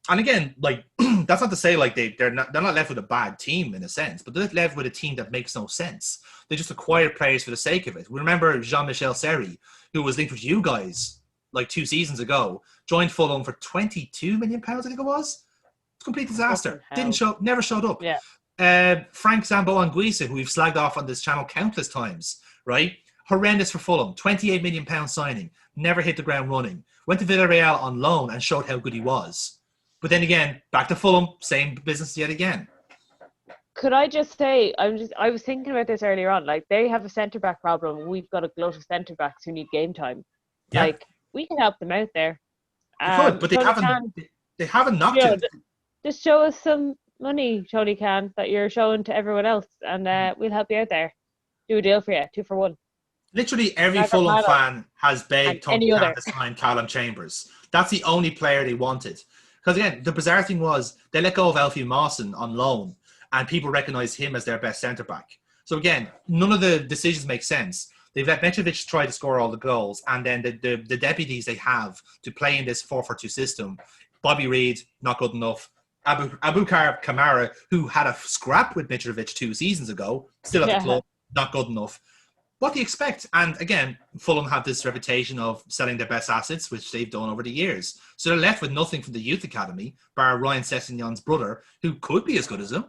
And again, like that's not to say like they're not left with a bad team in a sense, but they're left with a team that makes no sense. They just acquired players for the sake of it. We remember Jean-Michel Seri, who was linked with you guys like 2 seasons ago, joined Fulham for £22 million, I think it was. It's a complete disaster. Never showed up. Yeah. Frank Zambo-Anguissa, who we've slagged off on this channel countless times, right? Horrendous for Fulham. £28 million signing. Never hit the ground running. Went to Villarreal on loan and showed how good he was. But then again, back to Fulham, same business yet again. Could I just say, I was thinking about this earlier on. Like, they have a centre back problem. We've got a glut of centre backs who need game time. Yeah. Like, we can help them out there. They could, but they haven't knocked it. Just show us some money, Tony Khan, that you're showing to everyone else, and we'll help you out there. Do a deal for you, 2 for 1. Literally every Fulham fan has begged Tony Khan to sign Callum Chambers. That's the only player they wanted. Because again, the bizarre thing was they let go of Alfie Mawson on loan, and people recognise him as their best centre back. So again, none of the decisions make sense. They've let Mitrovic try to score all the goals, and then the deputies they have to play in this 4-4-2 system. Bobby Reid, not good enough. Abubakar Kamara, who had a scrap with Mitrovic 2 seasons ago, still at the club, not good enough. What do you expect? And again, Fulham have this reputation of selling their best assets, which they've done over the years. So they're left with nothing from the youth academy, bar Ryan Sessegnon's brother, who could be as good as him,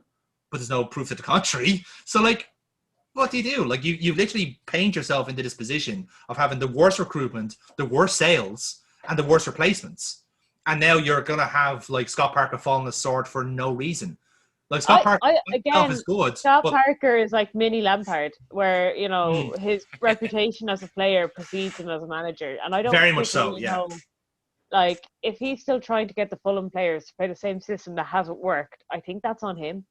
but there's no proof to the contrary. So, like, what do you do? Like, you literally paint yourself into this position of having the worst recruitment, the worst sales, and the worst replacements. And now you're going to have, like, Scott Parker falling the sword for no reason. Like, Scott Parker is good. Scott Parker is like mini Lampard, where, you know, his reputation as a player precedes him as a manager. And I don't very much so, yeah. know, like, if he's still trying to get the Fulham players to play the same system that hasn't worked, I think that's on him.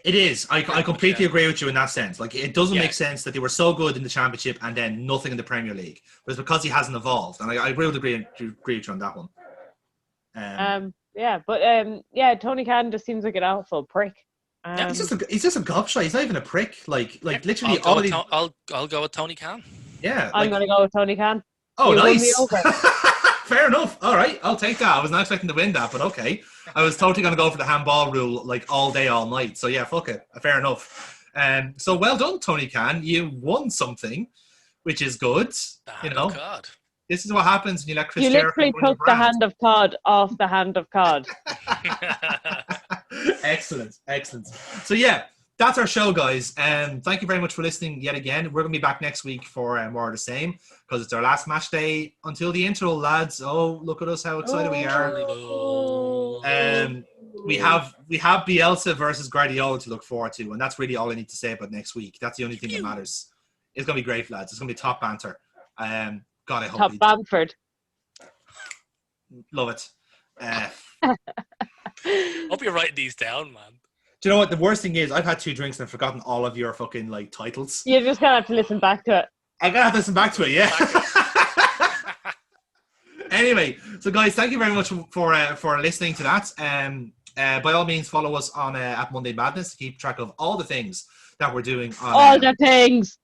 It is. I completely agree with you in that sense. Like, it doesn't make sense that they were so good in the Championship and then nothing in the Premier League. But it's because he hasn't evolved. And I would agree with you on that one. Tony Khan just seems like an awful prick. He's just a gobshite. He's not even a prick. Like literally, I'll go with Tony Khan. Yeah, I'm going to go with Tony Khan. Oh, nice. Fair enough. All right, I'll take that. I was not expecting to win that, but okay. I was totally going to go for the handball rule, like all day, all night. So yeah, fuck it. Fair enough. So well done, Tony Khan. You won something, which is good. God. This is what happens when you let Chris. You literally took the hand of cod off the hand of cod. Excellent. So yeah, that's our show, guys. Thank you very much for listening yet again. We're going to be back next week for more of the same, because it's our last match day until the intro, lads. Oh, look at us, how excited we are. We have Bielsa versus Guardiola to look forward to, and that's really all I need to say about next week. That's the only thing that matters. It's going to be great, lads. It's going to be top banter. God, I hope top Bamford. Love it. Hope you're writing these down, man. Do you know what the worst thing is? I've had 2 drinks and I've forgotten all of your fucking like titles. You're just gonna have to listen back to it. I'm gonna have to listen back to it, yeah. Anyway, so guys, thank you very much for listening to that. By all means, follow us on at Monday Madness to keep track of all the things that we're doing. All of the things.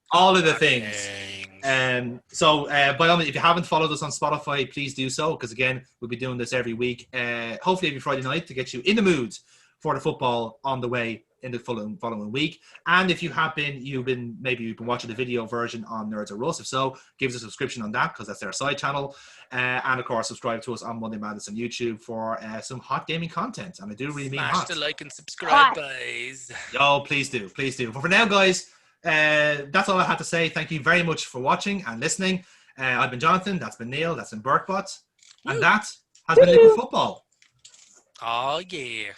So by all means, if you haven't followed us on Spotify, please do so, because again, we'll be doing this every week, hopefully every Friday night, to get you in the mood for the football on the way in the following week. And if you've been watching the video version on Nerds or Russ. If so, give us a subscription on that, because that's their side channel. And of course, subscribe to us on Monday Madness on YouTube for some hot gaming content. And I do really mean hot. Smash the like and subscribe, guys. Oh, please do. But for now, guys, that's all I had to say. Thank you very much for watching and listening. I've been Jonathan. That's been Neil. That's been Burkbot. And Woo. that has been Liquid Football. Oh, yeah.